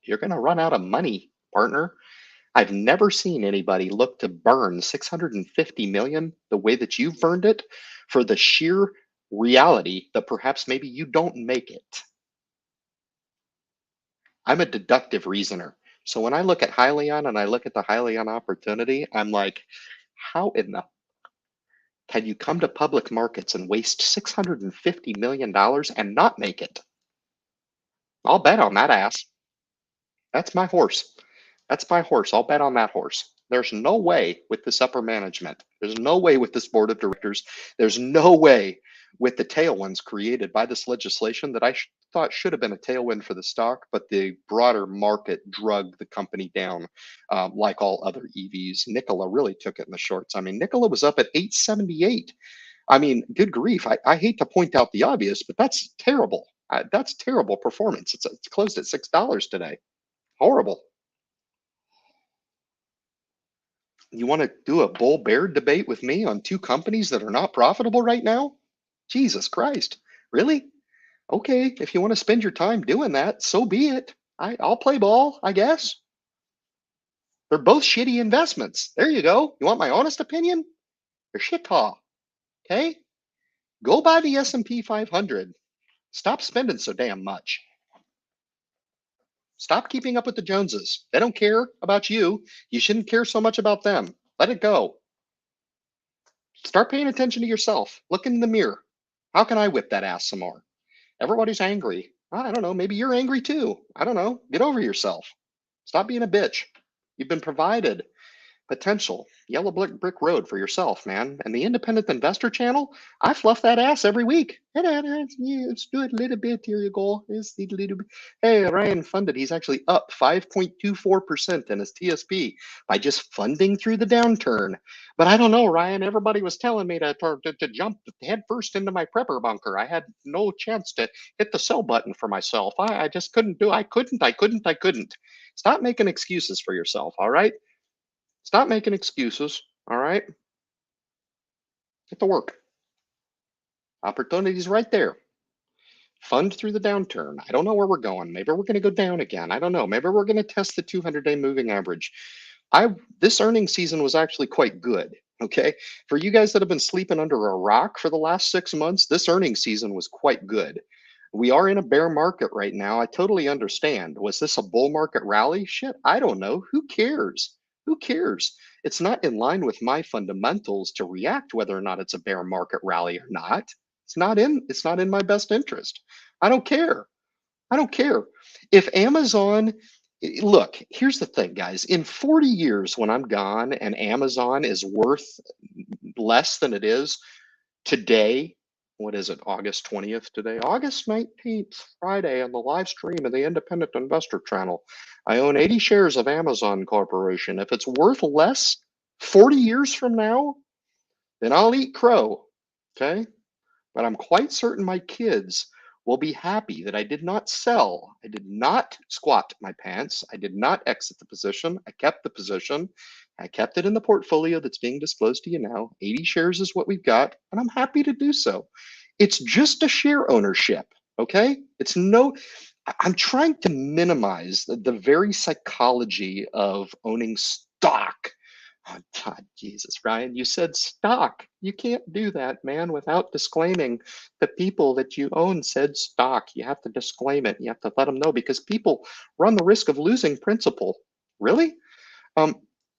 You're going to run out of money, partner. I've never seen anybody look to burn 650 million the way that you've burned it, for the sheer reality that perhaps maybe you don't make it. I'm a deductive reasoner. So when I look at Hyliion and I look at the Hyliion opportunity, I'm like, how in the Can you come to public markets and waste $650 million and not make it? I'll bet on that ass. That's my horse. That's my horse. I'll bet on that horse. There's no way with this upper management. There's no way with this board of directors. There's no way with the tailwinds created by this legislation that I thought should have been a tailwind for the stock, but the broader market drug the company down, like all other EVs. Nikola really took it in the shorts. I mean, Nikola was up at 878. I mean, good grief. I hate to point out the obvious, but that's terrible. That's terrible performance. It's closed at $6 today. Horrible. You want to do a bull bear debate with me on two companies that are not profitable right now? Jesus Christ. Really? Okay, if you want to spend your time doing that, so be it. I'll play ball, I guess. They're both shitty investments. There you go. You want my honest opinion? They're shit haw. Okay? Go buy the S&P 500. Stop spending so damn much. Stop keeping up with the Joneses. They don't care about you. You shouldn't care so much about them. Let it go. Start paying attention to yourself. Look in the mirror. How can I whip that ass some more? Everybody's angry. I don't know. Maybe you're angry too. I don't know. Get over yourself. Stop being a bitch. You've been provided potential yellow brick road for yourself, man. And the independent investor channel, I fluff that ass every week. Let's do it a little bit. Here you go. It's a little bit. Hey, Ryan funded. He's actually up 5.24% in his TSP by just funding through the downturn. But I don't know, Ryan. Everybody was telling me to jump head first into my prepper bunker. I had no chance to hit the sell button for myself. I just couldn't do. I couldn't. Stop making excuses for yourself. All right. Stop making excuses, all right? Get to work. Opportunity's right there. Fund through the downturn. I don't know where we're going. Maybe we're going to go down again. I don't know. Maybe we're going to test the 200-day moving average. This earnings season was actually quite good, okay? For you guys that have been sleeping under a rock for the last 6 months, this earnings season was quite good. We are in a bear market right now. I totally understand. Was this a bull market rally? Shit, I don't know. Who cares? Who cares? It's not in line with my fundamentals to react whether or not it's a bear market rally or not. It's not in my best interest. I don't care. I don't care. If Amazon, look, here's the thing, guys. In 40 years when I'm gone and Amazon is worth less than it is today, what is it, August 20th today? August 19th, Friday, on the live stream of the Independent Investor Channel. I own 80 shares of Amazon Corporation. If it's worth less 40 years from now, then I'll eat crow, okay? But I'm quite certain my kids will be happy that I did not sell. I did not squat my pants. I did not exit the position. I kept the position. I kept it in the portfolio that's being disclosed to you now. 80 shares is what we've got, and I'm happy to do so. It's just a share ownership, okay? I'm trying to minimize the very psychology of owning stock. Oh, God, Jesus, Ryan, you said stock. You can't do that, man, without disclaiming the people that you own said stock. You have to disclaim it. You have to let them know because people run the risk of losing principal. Really?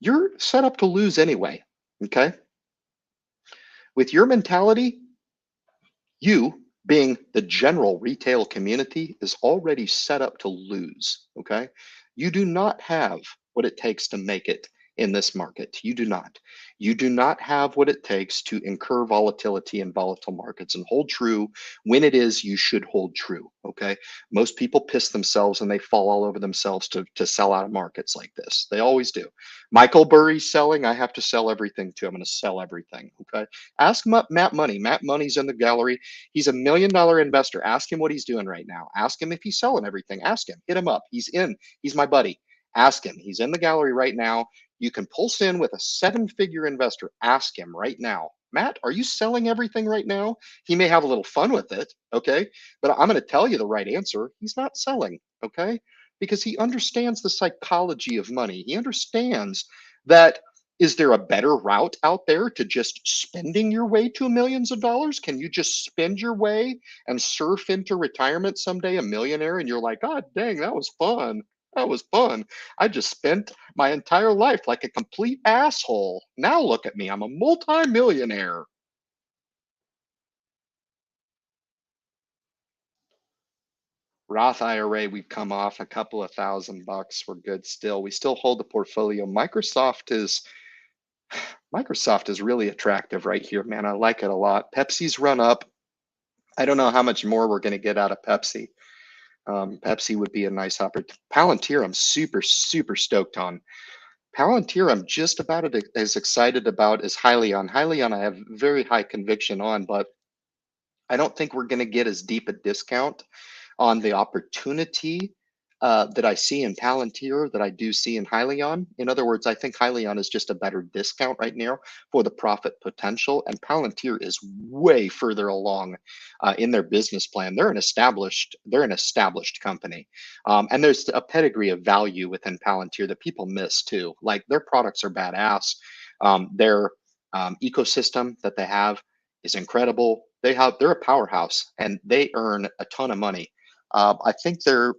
You're set up to lose anyway, okay? With your mentality, you being the general retail community is already set up to lose, okay? You do not have what it takes to make it in this market. You do not. You do not have what it takes to incur volatility in volatile markets and hold true when it is you should hold true, okay? Most people piss themselves and they fall all over themselves to sell out of markets like this. They always do. Michael Burry's selling. I have to sell everything too. I'm going to sell everything, okay? Ask Matt Money. Matt Money's in the gallery. He's $1 million investor. Ask him what he's doing right now. Ask him if he's selling everything. Ask him. Hit him up. He's in. He's my buddy. Ask him. He's in the gallery right now. You can pulse in with a 7-figure investor. Ask him right now. Matt, are you selling everything right now? He may have a little fun with it, okay? But I'm going to tell you the right answer. He's not selling, okay? Because he understands the psychology of money. He understands that is there a better route out there to just spending your way to millions of dollars? Can you just spend your way and surf into retirement someday a millionaire and you're like, God dang, that was fun. That was fun. I just spent my entire life like a complete asshole. Now look at me. I'm a multi-millionaire. Roth IRA, we've come off a couple of $1,000. We're good still. We still hold the portfolio. Microsoft is really attractive right here, man. I like it a lot. Pepsi's run up. I don't know how much more we're going to get out of Pepsi. Pepsi would be a nice opportunity. Palantir, I'm super, super stoked on. Palantir, I'm just about as excited about as Hyliion. Hyliion, I have very high conviction on, but I don't think we're going to get as deep a discount on the opportunity that I see in Palantir that I do see in Hyliion. In other words, I think Hyliion is just a better discount right now for the profit potential, and Palantir is way further along in their business plan. They're an established company, and there's a pedigree of value within Palantir that people miss too. Like their products are badass. Their ecosystem that they have is incredible. They're a powerhouse and they earn a ton of money. I think they'll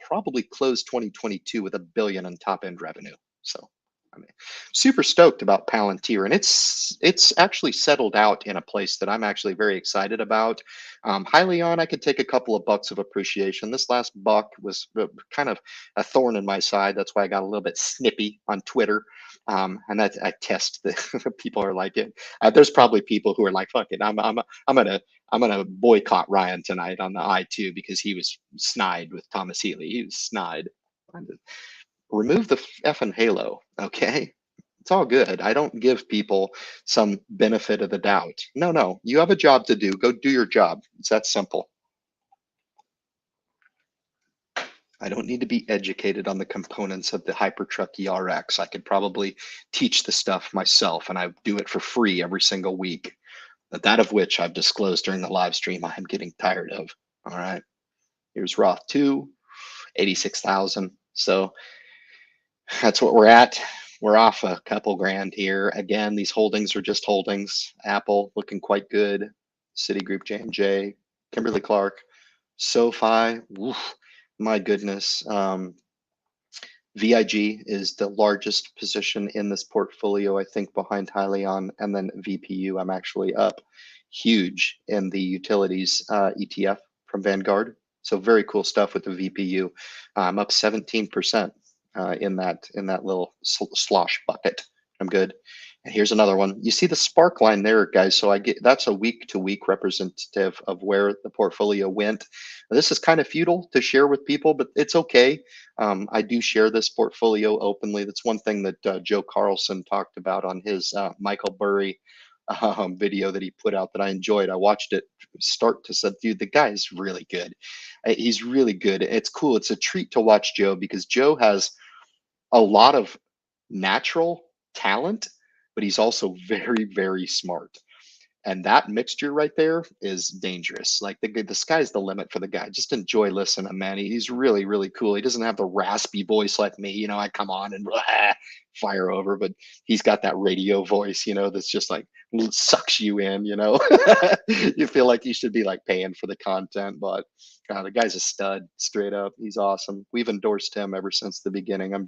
probably close 2022 with $1 billion in top end revenue. So I mean, super stoked about Palantir, and it's actually settled out in a place that I'm actually very excited about. Hyliion, I could take a couple of bucks of appreciation. This last buck was kind of a thorn in my side. That's why I got a little bit snippy on Twitter. And that I test the people are like it. There's probably people who are like, "Fuck it, I'm gonna boycott Ryan tonight on the I2 because he was snide with Thomas Healy. He was snide." Remove the effing halo, okay? It's all good. I don't give people some benefit of the doubt. No, you have a job to do. Go do your job. It's that simple. I don't need to be educated on the components of the Hypertruck ERX. I could probably teach the stuff myself, and I do it for free every single week. That of which I've disclosed during the live stream I am getting tired of. All right. Here's Roth 2, 86,000. So that's what we're at. We're off a couple grand here. Again, these holdings are just holdings. Apple looking quite good. Citigroup, J&J, Kimberly-Clark, SoFi. Oof, my goodness. VIG is the largest position in this portfolio, I think, behind Hyliion, and then VPU. I'm actually up huge in the utilities ETF from Vanguard. So very cool stuff with the VPU. I'm up 17% in that little slosh bucket. I'm good. And here's another one. You see the spark line there, guys. So that's a week to week representative of where the portfolio went. This is kind of futile to share with people, but it's okay. I do share this portfolio openly. That's one thing that Joe Carlson talked about on his Michael Burry video that he put out that I enjoyed. I watched it start to say, dude, the guy is really good. He's really good. It's cool. It's a treat to watch Joe because Joe has a lot of natural talent, but he's also very, very smart. And that mixture right there is dangerous. Like the sky's the limit for the guy. Just enjoy listening, man. He's really, really cool. He doesn't have the raspy voice like me. You know, I come on and fire over, but he's got that radio voice, you know, that's just like sucks you in, you know. You feel like you should be like paying for the content, but the guy's a stud, straight up. He's awesome. We've endorsed him ever since the beginning. I'm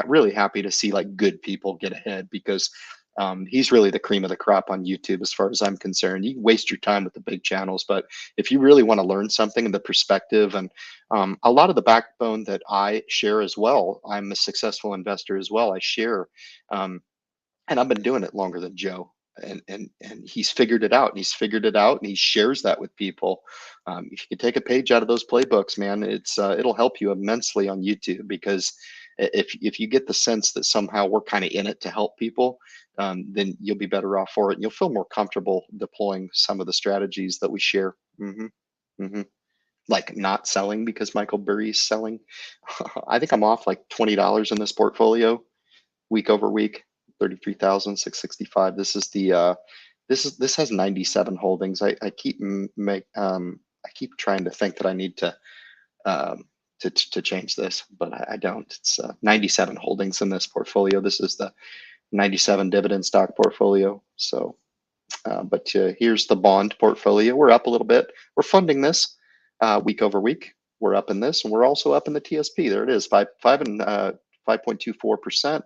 really happy to see like good people get ahead because he's really the cream of the crop on YouTube as far as I'm concerned. You waste your time with the big channels, but if you really want to learn something and the perspective and a lot of the backbone that I share as well, I'm a successful investor as well. I share, and I've been doing it longer than Joe. And he's figured it out, and he shares that with people. If you can take a page out of those playbooks, man, it'll help you immensely on YouTube because if you get the sense that somehow we're kind of in it to help people, then you'll be better off for it. And you'll feel more comfortable deploying some of the strategies that we share. Like not selling because Michael Burry's selling. I think I'm off like $20 in this portfolio week over week. 33,665. This is the this has 97 holdings. I keep trying to think that I need to change this, but I don't. It's 97 holdings in this portfolio. This is the 97 dividend stock portfolio. So, but here's the bond portfolio. We're up a little bit. We're funding this week over week. We're up in this, and we're also up in the TSP. There it is, 5.24%.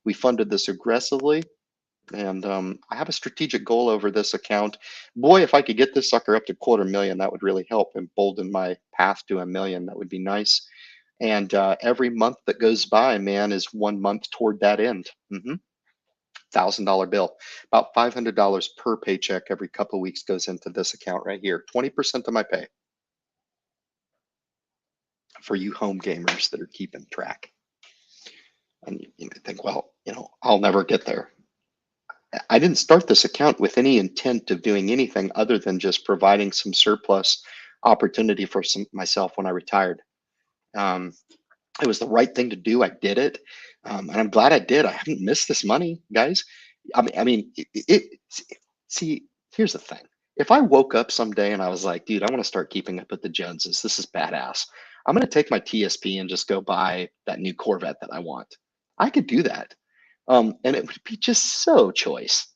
We funded this aggressively. And I have a strategic goal over this account. Boy, if I could get this sucker up to 250,000, that would really help embolden my path to 1 million. That would be nice. And every month that goes by, man, is 1 month toward that end. $1,000 bill, about $500 per paycheck every couple of weeks goes into this account right here. 20% of my pay for you home gamers that are keeping track. And you might think, well, I'll never get there. I didn't start this account with any intent of doing anything other than just providing some surplus opportunity for myself when I retired. Um, it was the right thing to do. I did it, and I'm glad I did. I haven't missed this money, guys. See, here's the thing. If I woke up someday and I was like, dude, I want to start keeping up with the Joneses. This is badass. I'm going to take my TSP and just go buy that new Corvette that I want. I could do that. And it would be just so choice.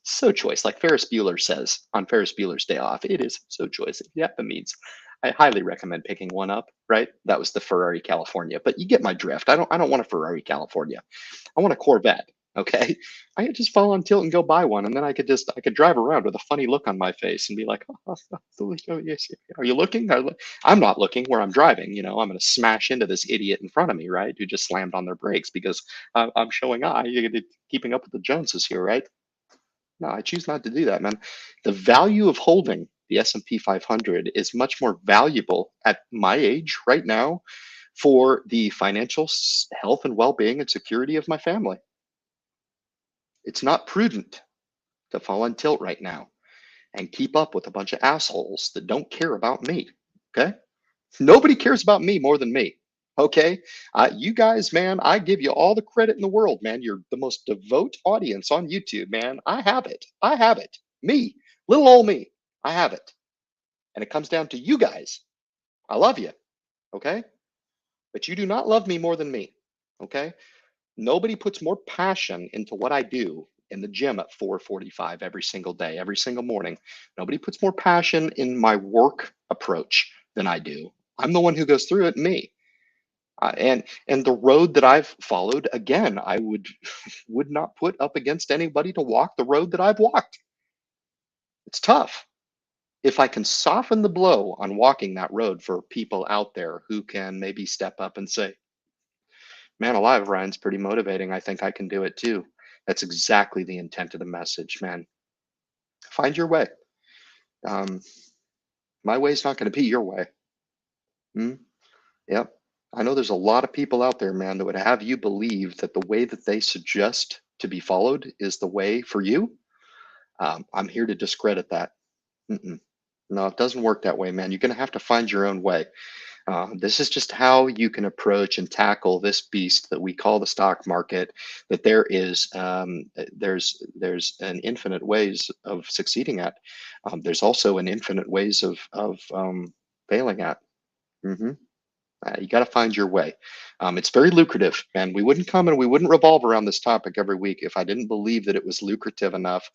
Like Ferris Bueller says on Ferris Bueller's Day Off, it is so choice. Yeah, that means I highly recommend picking one up. Right? That was the Ferrari California, but you get my drift. I don't want a Ferrari California. I want a Corvette. Okay, I could just fall on tilt and go buy one, and then I could drive around with a funny look on my face and be like, oh, yes, are you looking? I'm not looking where I'm driving. I'm going to smash into this idiot in front of me, right? Who just slammed on their brakes because I'm showing you're keeping up with the Joneses here, right? No, I choose not to do that, man. The value of holding the S&P 500 is much more valuable at my age right now for the financial health and well-being and security of my family. It's not prudent to fall on tilt right now and keep up with a bunch of assholes that don't care about me. Okay? Nobody cares about me more than me. Okay? You guys, man, I give you all the credit in the world, man. You're the most devout audience on YouTube, man. I have it. I have it. Me, little old me, I have it. And it comes down to you guys. I love you. Okay? But you do not love me more than me. Okay? Nobody puts more passion into what I do in the gym at 4:45 every single day, every single morning. Nobody puts more passion in my work approach than I do. I'm the one who goes through it, me. And the road that I've followed, again, I would not put up against anybody to walk the road that I've walked. It's tough. If I can soften the blow on walking that road for people out there who can maybe step up and say, man alive, Ryan's pretty motivating. I think I can do it too. That's exactly the intent of the message, man. Find your way. Um, my way is not going to be your way. Hmm? Yep. I know there's a lot of people out there, man, that would have you believe that the way that they suggest to be followed is the way for you. I'm here to discredit that. Mm-mm. No, it doesn't work that way, man. You're going to have to find your own way. This is just how you can approach and tackle this beast that we call the stock market. That there's an infinite ways of succeeding at. There's also an infinite ways of failing at. Hmm. You got to find your way. It's very lucrative, and we wouldn't come and we wouldn't revolve around this topic every week if I didn't believe that it was lucrative enough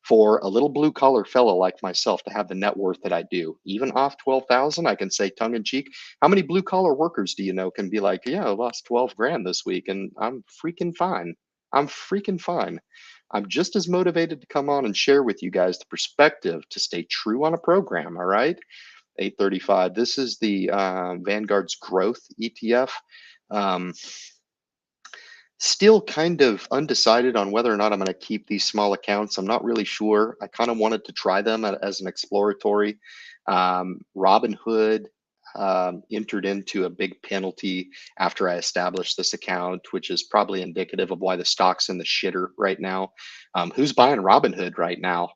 for a little blue collar fellow like myself to have the net worth that I do. Even off 12,000, I can say tongue in cheek, how many blue collar workers do you know can be like, yeah, I lost 12 grand this week and I'm freaking fine. I'm freaking fine. I'm just as motivated to come on and share with you guys the perspective to stay true on a program. All right. 835. This is the Vanguard's growth ETF. Um, Still kind of undecided on whether or not I'm going to keep these small accounts. I'm not really sure. I kind of wanted to try them as an exploratory. Robinhood entered into a big penalty after I established this account, which is probably indicative of why the stock's in the shitter right now. Who's buying Robinhood right now?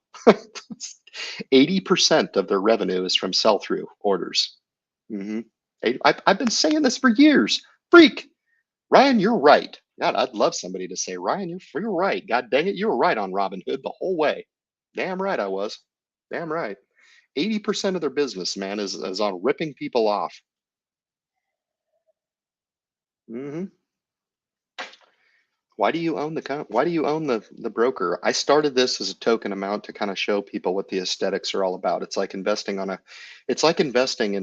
80% of their revenue is from sell-through orders. Hmm. I've been saying this for years. Freak. Ryan, you're right. God, I'd love somebody to say, Ryan, you're right. God dang it, you were right on Robinhood the whole way. Damn right I was. Damn right. 80% of their business, man, is on ripping people off. Hmm. Why do you own the broker? I started this as a token amount to kind of show people what the aesthetics are all about. It's like investing in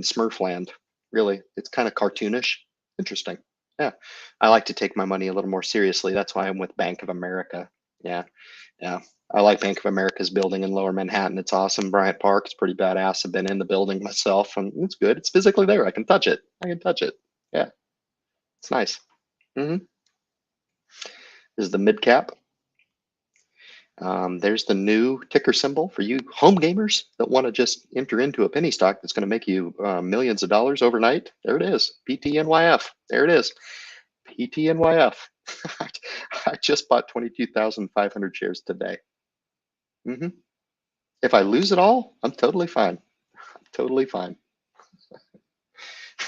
Smurfland, really. It's kind of cartoonish. Interesting. Yeah. I like to take my money a little more seriously. That's why I'm with Bank of America. Yeah. Yeah. I like Bank of America's building in Lower Manhattan. It's awesome. Bryant Park. It's pretty badass. I've been in the building myself, and it's good. It's physically there. I can touch it. I can touch it. Yeah. It's nice. Hmm. This is the mid cap. There's the new ticker symbol for you home gamers that want to just enter into a penny stock that's going to make you millions of dollars overnight. There it is, PTNYF. There it is, PTNYF. I just bought 22,500 shares today. Hmm. If I lose it all, I'm totally fine. Totally fine.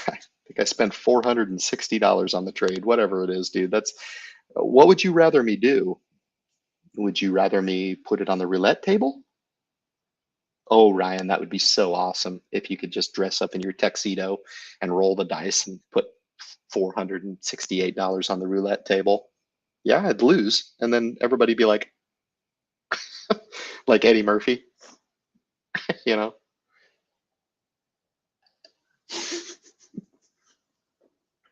I think I spent $460 on the trade, whatever it is, dude. That's what would you rather me do? Would you rather me put it on the roulette table? Oh, Ryan, that would be so awesome if you could just dress up in your tuxedo and roll the dice and put $468 on the roulette table. Yeah, I'd lose. And then everybody be like Eddie Murphy, you know?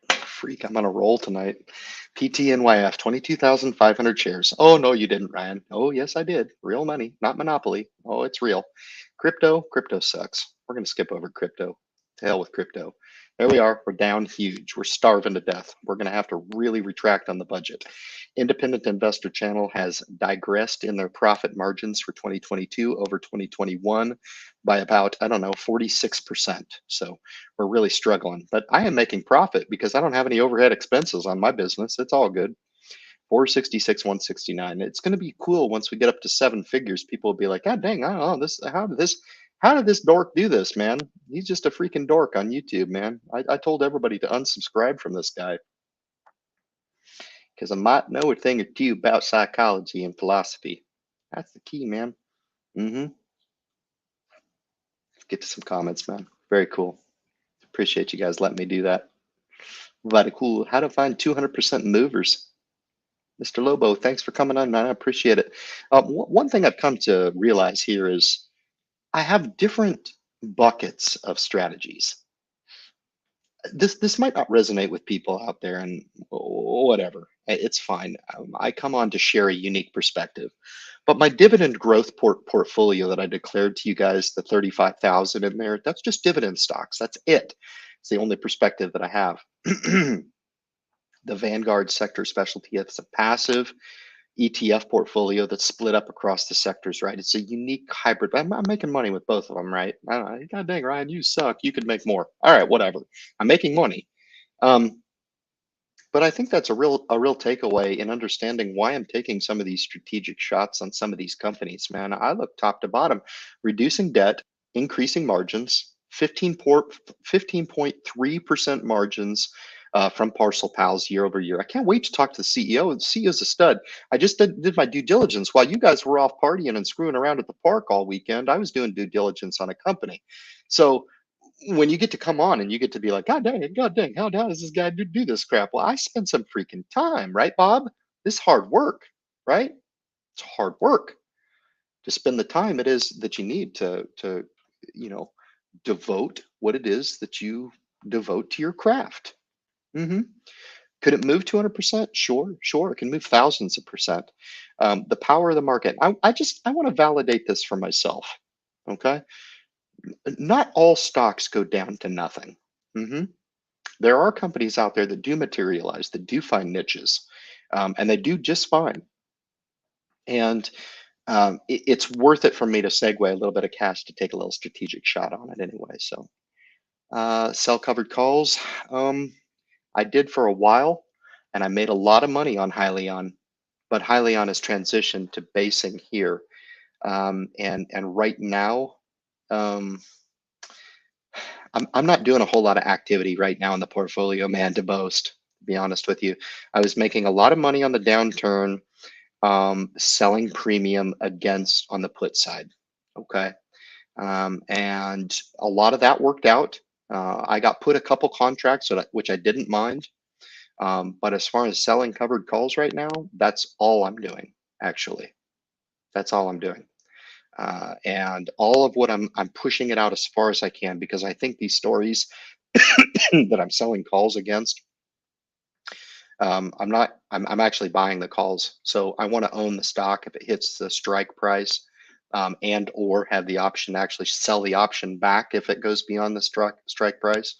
Freak, I'm on a roll tonight. PTNYF, 22,500 shares. Oh, no, you didn't, Ryan. Oh, yes, I did. Real money, not Monopoly. Oh, it's real. Crypto sucks. We're going to skip over crypto. To hell with crypto. There we are. We're down huge. We're starving to death. We're going to have to really retract on the budget. Independent Investor Channel has digressed in their profit margins for 2022 over 2021 by about, I don't know, 46%. So we're really struggling. But I am making profit because I don't have any overhead expenses on my business. It's all good. 466, 169. It's going to be cool once we get up to seven figures. People will be like, God dang, I don't know this. How did this dork do this, man? He's just a freaking dork on YouTube, man. I told everybody to unsubscribe from this guy because I might know a thing or two about psychology and philosophy. That's the key, man. Mm-hmm. Get to some comments, man. Very cool. Appreciate you guys letting me do that. Very cool. How to find 200% movers. Mr. Lobo, thanks for coming on, man. I appreciate it. One thing I've come to realize here is I have different buckets of strategies. This might not resonate with people out there, and whatever. It's fine. I come on to share a unique perspective. But my dividend growth portfolio that I declared to you guys, the 35,000 in there, that's just dividend stocks. That's it. It's the only perspective that I have. The Vanguard sector specialty, it's a passive ETF portfolio that's split up across the sectors, right? It's a unique hybrid. I'm making money with both of them, right? I don't know. God dang, Ryan, you suck. You could make more. All right, whatever. I'm making money. But I think that's a real takeaway in understanding why I'm taking some of these strategic shots on some of these companies, man. I look top to bottom, reducing debt, increasing margins, 15.3% margins from Parcel Pals year over year. I can't wait to talk to the CEO. The CEO's a stud. I just did my due diligence while you guys were off partying and screwing around at the park all weekend. I was doing due diligence on a company. So when you get to come on and you get to be like, God dang, how does this guy do this crap? Well, I spent some freaking time, right, Bob? This is hard work, right? It's hard work to spend the time it is that you need to you know devote what it is that you devote to your craft. Hmm. Could it move 200%? Sure. It can move thousands of percent. The power of the market. I want to validate this for myself. Okay. Not all stocks go down to nothing. Hmm. There are companies out there that do materialize, that do find niches, and they do just fine. And it's worth it for me to segue a little bit of cash to take a little strategic shot on it anyway. So, sell covered calls. I did for a while, and I made a lot of money on Hyliion, but Hyliion has transitioned to basing here, and right now. Um, I'm not doing a whole lot of activity right now in the portfolio, man, to boast, to be honest with you. I was making a lot of money on the downturn, selling premium against on the put side. Okay. And a lot of that worked out. I got put a couple contracts which I didn't mind. But as far as selling covered calls right now, that's all I'm doing, actually. That's all I'm doing. And all of what I'm pushing it out as far as I can because I think these stories that I'm selling calls against I'm actually buying the calls. So I want to own the stock if it hits the strike price, and or have the option to actually sell the option back if it goes beyond the strike price.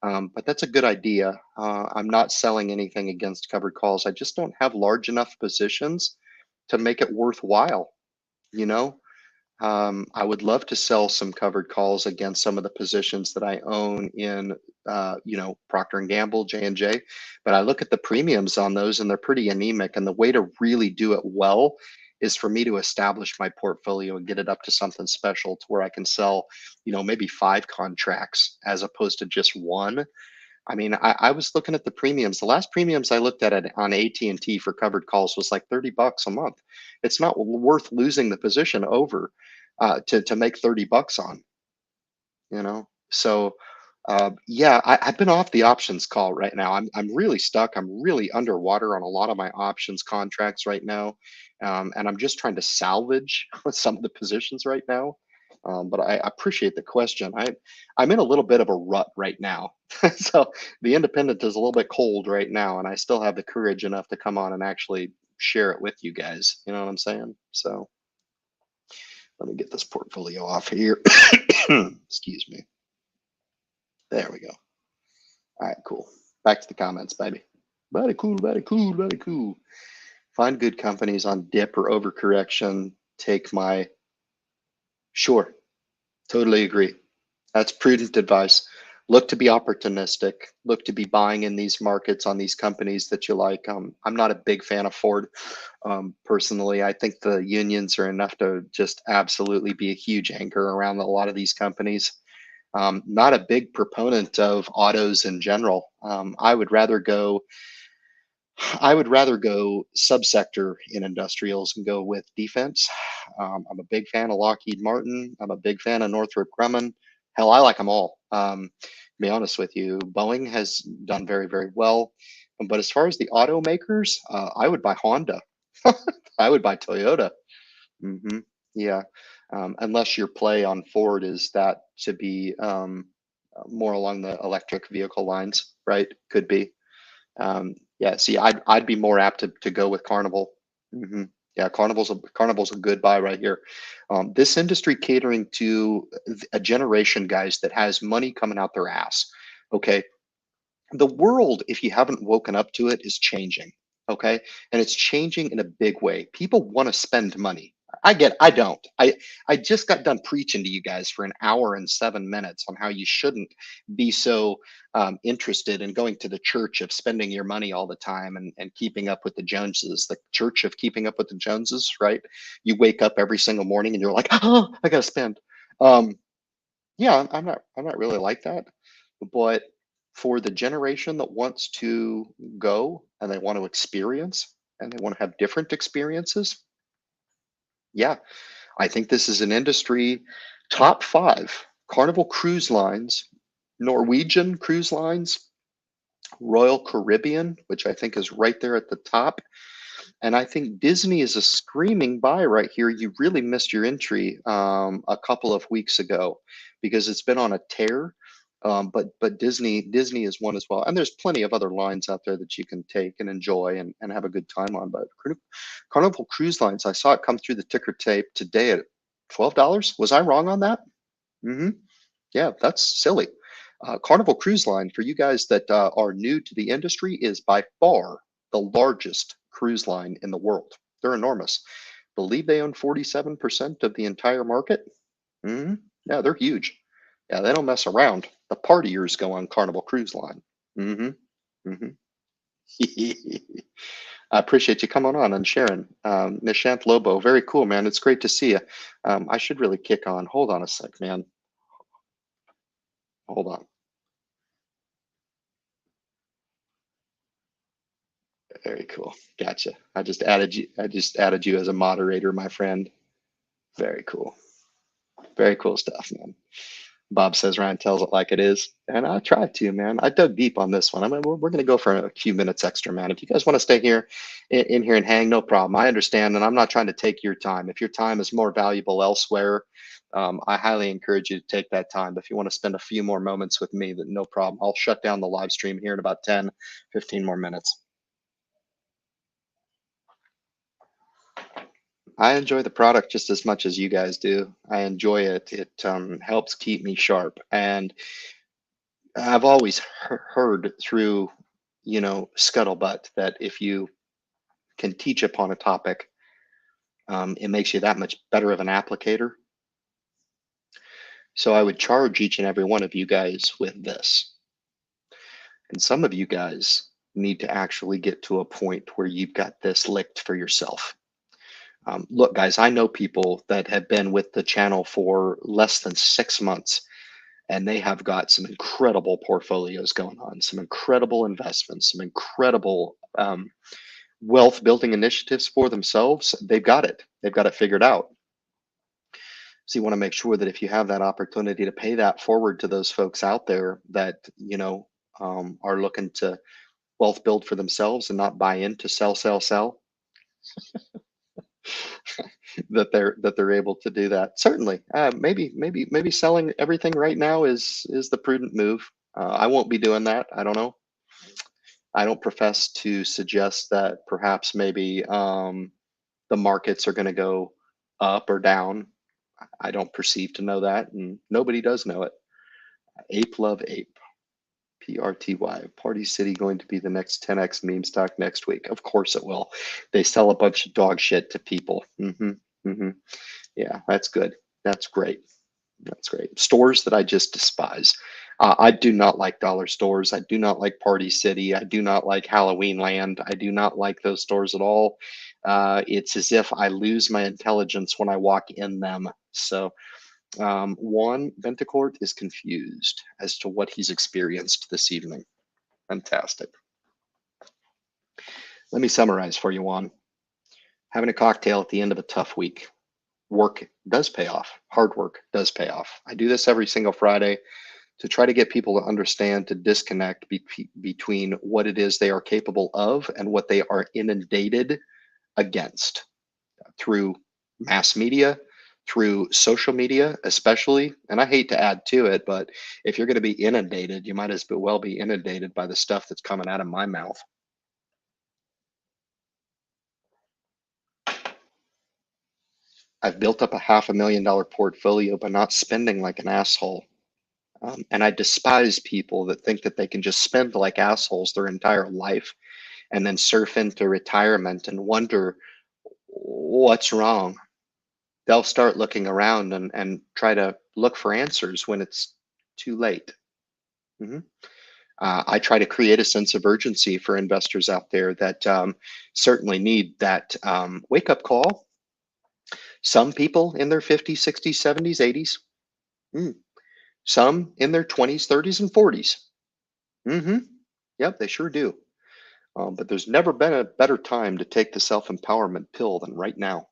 But that's a good idea. I'm not selling anything against covered calls. I just don't have large enough positions to make it worthwhile. You know, I would love to sell some covered calls against some of the positions that I own in, Procter and Gamble, J&J. But I look at the premiums on those, and they're pretty anemic. And the way to really do it well is for me to establish my portfolio and get it up to something special to where I can sell, maybe 5 contracts as opposed to just one. I mean, I was looking at the premiums. The last premiums I looked at it on AT&T for covered calls was like $30 a month. It's not worth losing the position over to make $30 on, you know? So yeah, I've been off the options call right now. I'm really stuck. I'm really underwater on a lot of my options contracts right now. And I'm just trying to salvage some of the positions right now. But I appreciate the question. I'm in a little bit of a rut right now. So the independent is a little bit cold right now, and I still have the courage enough to come on and actually share it with you guys. You know what I'm saying? So let me get this portfolio off here. Excuse me. There we go. All right, cool. Back to the comments, baby. Very cool, very cool, very cool. Find good companies on dip or overcorrection. Take my, sure, totally agree. That's prudent advice. Look to be opportunistic. Look to be buying in these markets on these companies that you like. I'm not a big fan of Ford. Personally, I think the unions are enough to just absolutely be a huge anchor around a lot of these companies. Not a big proponent of autos in general. I would rather go subsector in industrials and go with defense. I'm a big fan of Lockheed Martin. I'm a big fan of Northrop Grumman. Hell, I like them all. To be honest with you, Boeing has done very, very well. But as far as the automakers, I would buy Honda. I would buy Toyota. hmm Yeah, unless your play on Ford is that to be more along the electric vehicle lines, right? Could be. Yeah, see, I'd be more apt to go with Carnival. hmm Yeah, Carnival's a good buy right here. This industry catering to a generation, guys, that has money coming out their ass. Okay, the world, if you haven't woken up to it, is changing. Okay, and it's changing in a big way. People want to spend money. I don't. I just got done preaching to you guys for an hour and 7 minutes on how you shouldn't be so interested in going to the church of spending your money all the time and keeping up with the Joneses, the church of keeping up with the Joneses, right? You wake up every single morning and you're like, oh, I gotta spend. Um, yeah, I'm not really like that. But for the generation that wants to go and they want to experience and they want to have different experiences, yeah, I think this is an industry top 5. Carnival Cruise Lines, Norwegian Cruise Lines, Royal Caribbean, which I think is right there at the top. And I think Disney is a screaming buy right here. You really missed your entry a couple of weeks ago because it's been on a tear. But Disney is one as well. And there's plenty of other lines out there that you can take and enjoy and have a good time on. But Carnival Cruise Lines, I saw it come through the ticker tape today at $12. Was I wrong on that? hmm Yeah, that's silly. Carnival Cruise Line, for you guys that are new to the industry, is by far the largest cruise line in the world. They're enormous. Believe they own 47% of the entire market. hmm Yeah, they're huge. Yeah, they don't mess around. The partiers go on Carnival Cruise Line. hmm hmm I appreciate you coming on and sharing. Nishant Lobo, very cool, man. It's great to see you. I should really kick on. Hold on a sec, man. Hold on. Very cool. Gotcha. I just added you as a moderator, my friend. Very cool. Very cool stuff, man. Bob says Ryan tells it like it is. And I tried to, man. I dug deep on this one. I mean, we're going to go for a few minutes extra, man. If you guys want to stay here in here and hang, no problem. I understand. And I'm not trying to take your time. If your time is more valuable elsewhere, I highly encourage you to take that time. But if you want to spend a few more moments with me, then no problem. I'll shut down the live stream here in about 10, 15 more minutes. I enjoy the product just as much as you guys do. I enjoy it. It helps keep me sharp. And I've always heard through, scuttlebutt that if you can teach upon a topic, it makes you that much better of an applicator. So I would charge each and every one of you guys with this. And some of you guys need to actually get to a point where you've got this licked for yourself. Look, guys, I know people that have been with the channel for less than 6 months, and they have got some incredible portfolios going on, some incredible investments, some incredible wealth building initiatives for themselves. They've got it. They've got it figured out. So you want to make sure that if you have that opportunity to pay that forward to those folks out there that, are looking to wealth build for themselves and not buy into sell, sell, sell, that they're able to do that. Certainly, maybe selling everything right now is the prudent move. I won't be doing that. I don't know. I don't profess to suggest that perhaps maybe the markets are going to go up or down. I don't perceive to know that, and nobody does know it. Ape love ape. PRTY, Party City going to be the next 10x meme stock next week? Of course it will. They sell a bunch of dog shit to people. Yeah, that's good. That's great. That's great. Stores that I just despise. I do not like dollar stores. I do not like Party City. I do not like Halloween Land. I do not like those stores at all. It's as if I lose my intelligence when I walk in them. So Juan Ventacourt is confused as to what he's experienced this evening. Fantastic. Let me summarize for you, Juan. Having a cocktail at the end of a tough week. Work does pay off. Hard work does pay off. I do this every single Friday to try to get people to understand, to disconnect between what it is they are capable of and what they are inundated against through mass media, through social media, especially. And I hate to add to it, but if you're going to be inundated, you might as well be inundated by the stuff that's coming out of my mouth. I've built up a $500,000 portfolio by not spending like an asshole. And I despise people that think that they can just spend like assholes their entire life and then surf into retirement and wonder what's wrong. They'll start looking around and try to look for answers when it's too late. I try to create a sense of urgency for investors out there that certainly need that wake up call. Some people in their 50s, 60s, 70s, 80s. Some in their 20s, 30s, and 40s. Yep, they sure do. But there's never been a better time to take the self-empowerment pill than right now.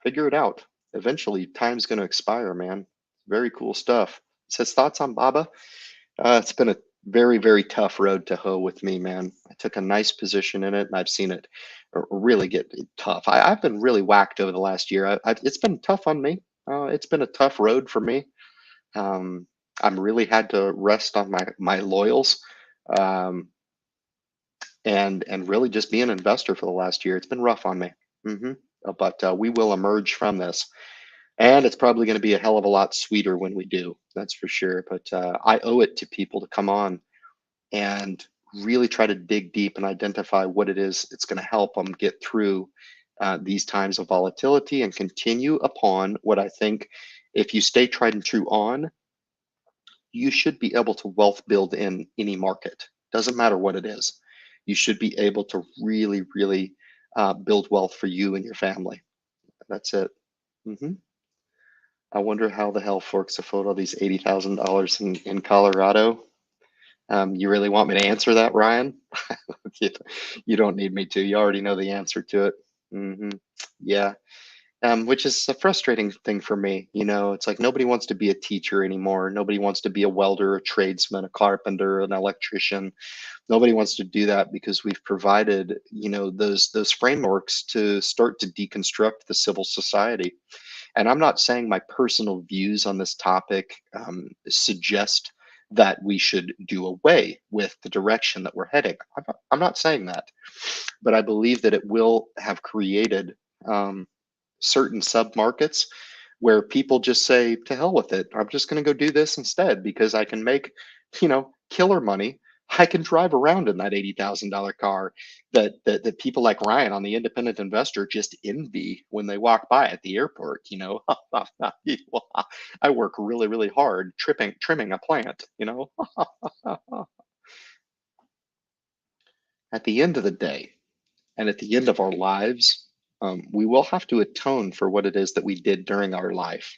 Figure it out. Eventually, time's going to expire, man. Very cool stuff. It says thoughts on Baba. It's been a very, very tough road to hoe with me, man. I took a nice position in it, and I've seen it really get tough. I've been really whacked over the last year. It's been tough on me. It's been a tough road for me. I'm really had to rest on my loyals, and really just be an investor for the last year. It's been rough on me. But we will emerge from this. And it's probably going to be a hell of a lot sweeter when we do, that's for sure. But I owe it to people to come on and really try to dig deep and identify what it is that's going to help them get through these times of volatility and continue upon what I think, if you stay tried and true on, you should be able to wealth build in any market. Doesn't matter what it is. You should be able to really, really build wealth for you and your family. That's it. I wonder how the hell Forks afford all these $80,000 in Colorado. You really want me to answer that, Ryan? You don't need me to. You already know the answer to it. Yeah. Which is a frustrating thing for me. It's like nobody wants to be a teacher anymore. Nobody wants to be a welder, a tradesman, a carpenter, an electrician. Nobody wants to do that because we've provided, those frameworks to start to deconstruct the civil society. And I'm not saying my personal views on this topic suggest that we should do away with the direction that we're heading. I'm not saying that, but I believe that it will have created certain sub markets where people just say, to hell with it. I'm just going to go do this instead because I can make, killer money. I can drive around in that $80,000 car that people like Ryan on the Independent Investor just envy when they walk by at the airport. I work really, really hard trimming a plant. At the end of the day, and at the end of our lives, we will have to atone for what it is that we did during our life.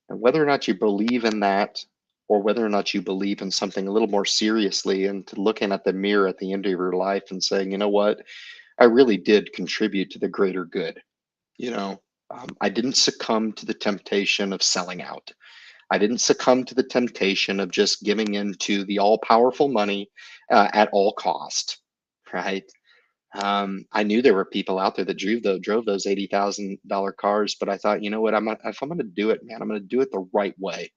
And whether or not you believe in that, or whether or not you believe in something a little more seriously, and to looking at the mirror at the end of your life and saying, you know what, I really did contribute to the greater good. I didn't succumb to the temptation of selling out. I didn't succumb to the temptation of just giving in to the all powerful money at all cost, right? I knew there were people out there that drove those $80,000 cars, but I thought, you know what, if I'm going to do it, man, I'm going to do it the right way.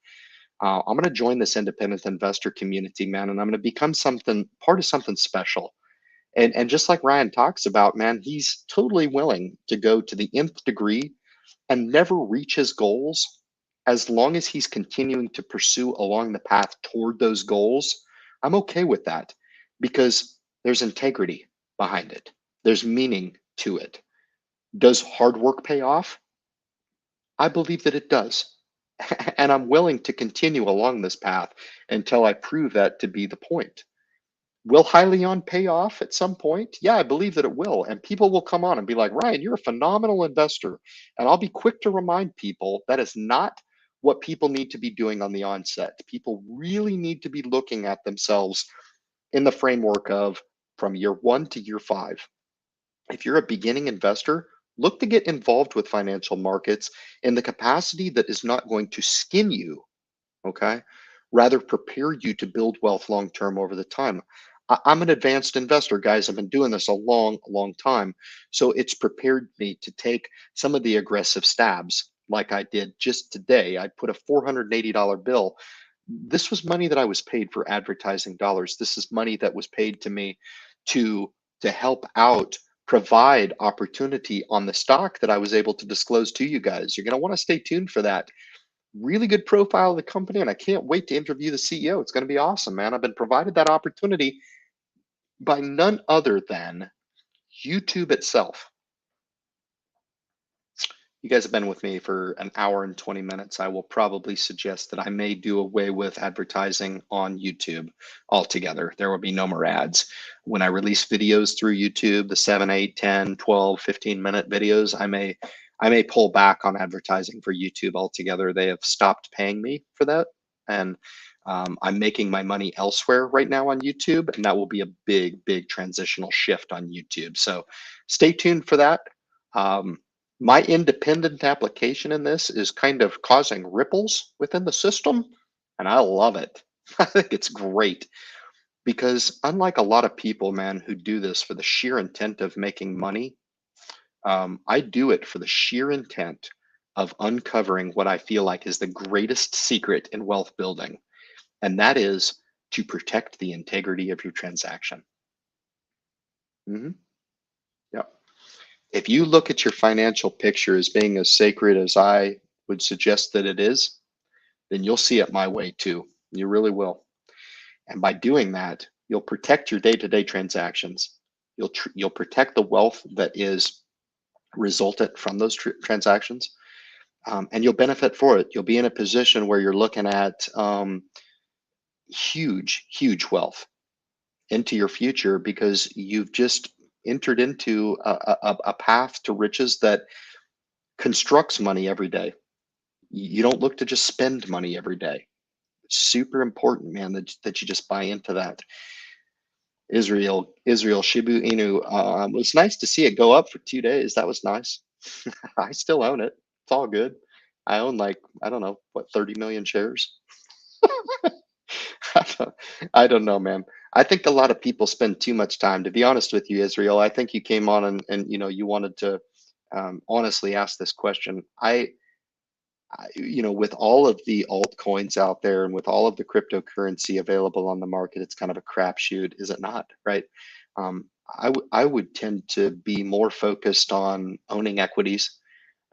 I'm going to join this independent investor community, man, and I'm going to become part of something special. And just like Ryan talks about, man, he's totally willing to go to the nth degree and never reach his goals as long as he's continuing to pursue along the path toward those goals. I'm okay with that because there's integrity behind it. There's meaning to it. Does hard work pay off? I believe that it does. And I'm willing to continue along this path until I prove that to be the point. Will Hyliion pay off at some point? Yeah, I believe that it will. And people will come on and be like, Ryan, you're a phenomenal investor. And I'll be quick to remind people that is not what people need to be doing on the onset. People really need to be looking at themselves in the framework of from year 1 to year 5. If you're a beginning investor, look to get involved with financial markets in the capacity that is not going to skin you, okay? Rather prepare you to build wealth long term over the time. I'm an advanced investor, guys. I've been doing this a long, long time. So it's prepared me to take some of the aggressive stabs like I did just today. I put a $480 bill. This was money that I was paid for advertising dollars. This is money that was paid to me to help out, provide opportunity on the stock that I was able to disclose to you guys. You're going to want to stay tuned for that. Really good profile of the company, and I can't wait to interview the CEO. It's going to be awesome, man. I've been provided that opportunity by none other than YouTube itself. You guys have been with me for an hour and 20 minutes. I will probably suggest that I may do away with advertising on YouTube altogether. There will be no more ads. When I release videos through YouTube, the 7, 8, 10, 12, 15-minute videos, I may pull back on advertising for YouTube altogether. They have stopped paying me for that. And I'm making my money elsewhere right now on YouTube, and that will be a big, big transitional shift on YouTube. So stay tuned for that. My independent application in this is kind of causing ripples within the system, and I love it. I think it's great because unlike a lot of people, man, who do this for the sheer intent of making money, I do it for the sheer intent of uncovering what I feel like is the greatest secret in wealth building, and that is to protect the integrity of your transaction. Mhm. Yep. If you look at your financial picture as being as sacred as I would suggest that it is, then you'll see it my way too. You really will. And by doing that, you'll protect your day-to-day transactions. You'll protect the wealth that is resultant from those transactions, and you'll benefit for it. You'll be in a position where you're looking at huge, huge wealth into your future because you've just entered into a path to riches that constructs money every day. You don't look to just spend money every day. It's super important, man, that you just buy into that. Israel Shibu Inu. It was nice to see it go up for 2 days. That was nice. I still own it. It's all good. I own like, I don't know, what, 30 million shares? I don't know, man. I think a lot of people spend too much time, to be honest with you, Israel. I think you came on and you wanted to honestly ask this question. With all of the altcoins out there and with all of the cryptocurrency available on the market, it's kind of a crapshoot, is it not? Right? I would tend to be more focused on owning equities,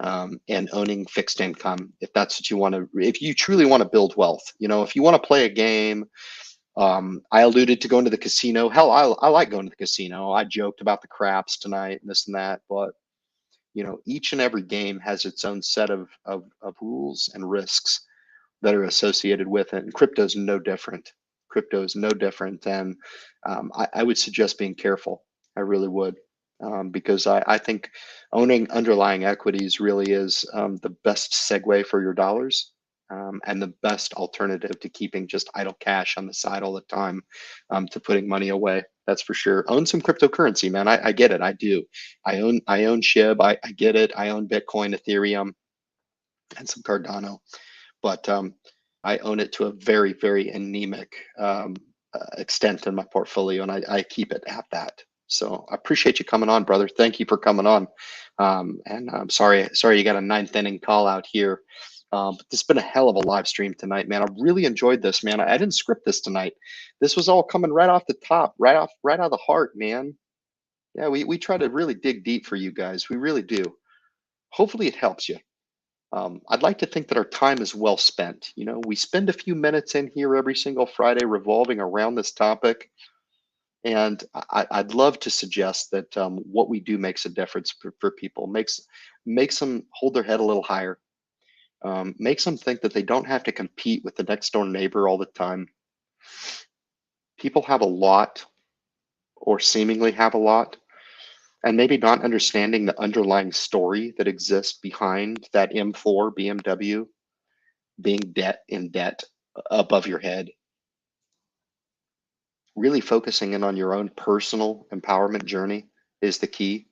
and owning fixed income, if that's what you want to, if you truly want to build wealth. If you want to play a game, I alluded to going to the casino. Hell, I like going to the casino. I joked about the craps tonight and this and that, but each and every game has its own set of rules and risks that are associated with it. And crypto is no different. Crypto is no different. And I would suggest being careful. I really would. Because I think owning underlying equities really is the best segue for your dollars, and the best alternative to keeping just idle cash on the side all the time, to putting money away. That's for sure. Own some cryptocurrency, man. I get it. I do. I own SHIB. I get it. I own Bitcoin, Ethereum, and some Cardano, but I own it to a very, very anemic extent in my portfolio, and I keep it at that. So I appreciate you coming on, brother. Thank you for coming on. And I'm sorry you got a 9th inning call out here. But this has been a hell of a live stream tonight, man. I really enjoyed this, man. I didn't script this tonight. This was all coming right off the top, right out of the heart, man. Yeah, we try to really dig deep for you guys. We really do. Hopefully it helps you. I'd like to think that our time is well spent. We spend a few minutes in here every single Friday revolving around this topic. And I'd love to suggest that what we do makes a difference for people, makes them hold their head a little higher, makes them think that they don't have to compete with the next door neighbor all the time. People have a lot, or seemingly have a lot, and maybe not understanding the underlying story that exists behind that M4 BMW being in debt above your head. Really focusing in on your own personal empowerment journey is the key.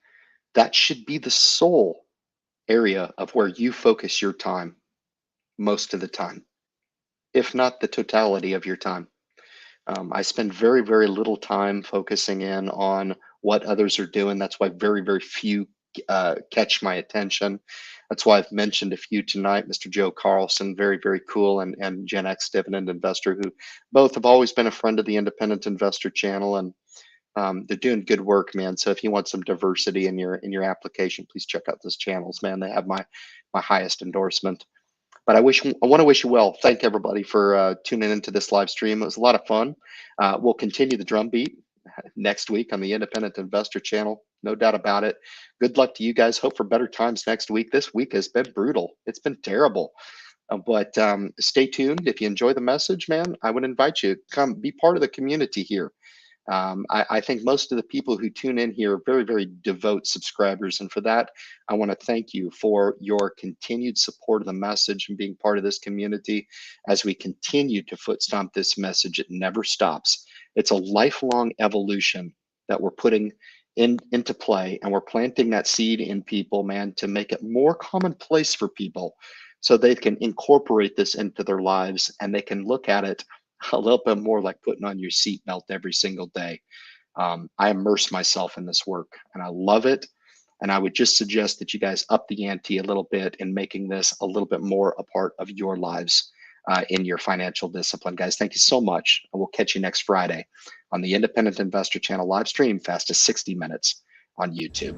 That should be the sole area of where you focus your time most of the time, if not the totality of your time. I spend very, very little time focusing in on what others are doing. That's why very, very few catch my attention. That's why I've mentioned a few tonight. Mr. Joe Carlson, very, very cool, and Gen X dividend investor, who both have always been a friend of the Independent Investor channel, and they're doing good work, man. So if you want some diversity in your application, please check out those channels, man. They have my highest endorsement. But I want to wish you well. Thank everybody for tuning into this live stream. It was a lot of fun. We'll continue the drumbeat next week on the Independent Investor channel, no doubt about it. Good luck to you guys. Hope for better times next week. This week has been brutal. It's been terrible. But stay tuned. If you enjoy the message, man, I would invite you to come be part of the community here. I think most of the people who tune in here are very, very devout subscribers. And for that, I want to thank you for your continued support of the message and being part of this community as we continue to foot stomp this message. It never stops. It's a lifelong evolution that we're putting into play, and we're planting that seed in people, man, to make it more commonplace for people so they can incorporate this into their lives and they can look at it a little bit more like putting on your seatbelt every single day. I immerse myself in this work and I love it. And I would just suggest that you guys up the ante a little bit in making this a little bit more a part of your lives in your financial discipline. Guys, thank you so much. And we'll catch you next Friday on the Independent Investor channel live stream, fast as 60 minutes on YouTube.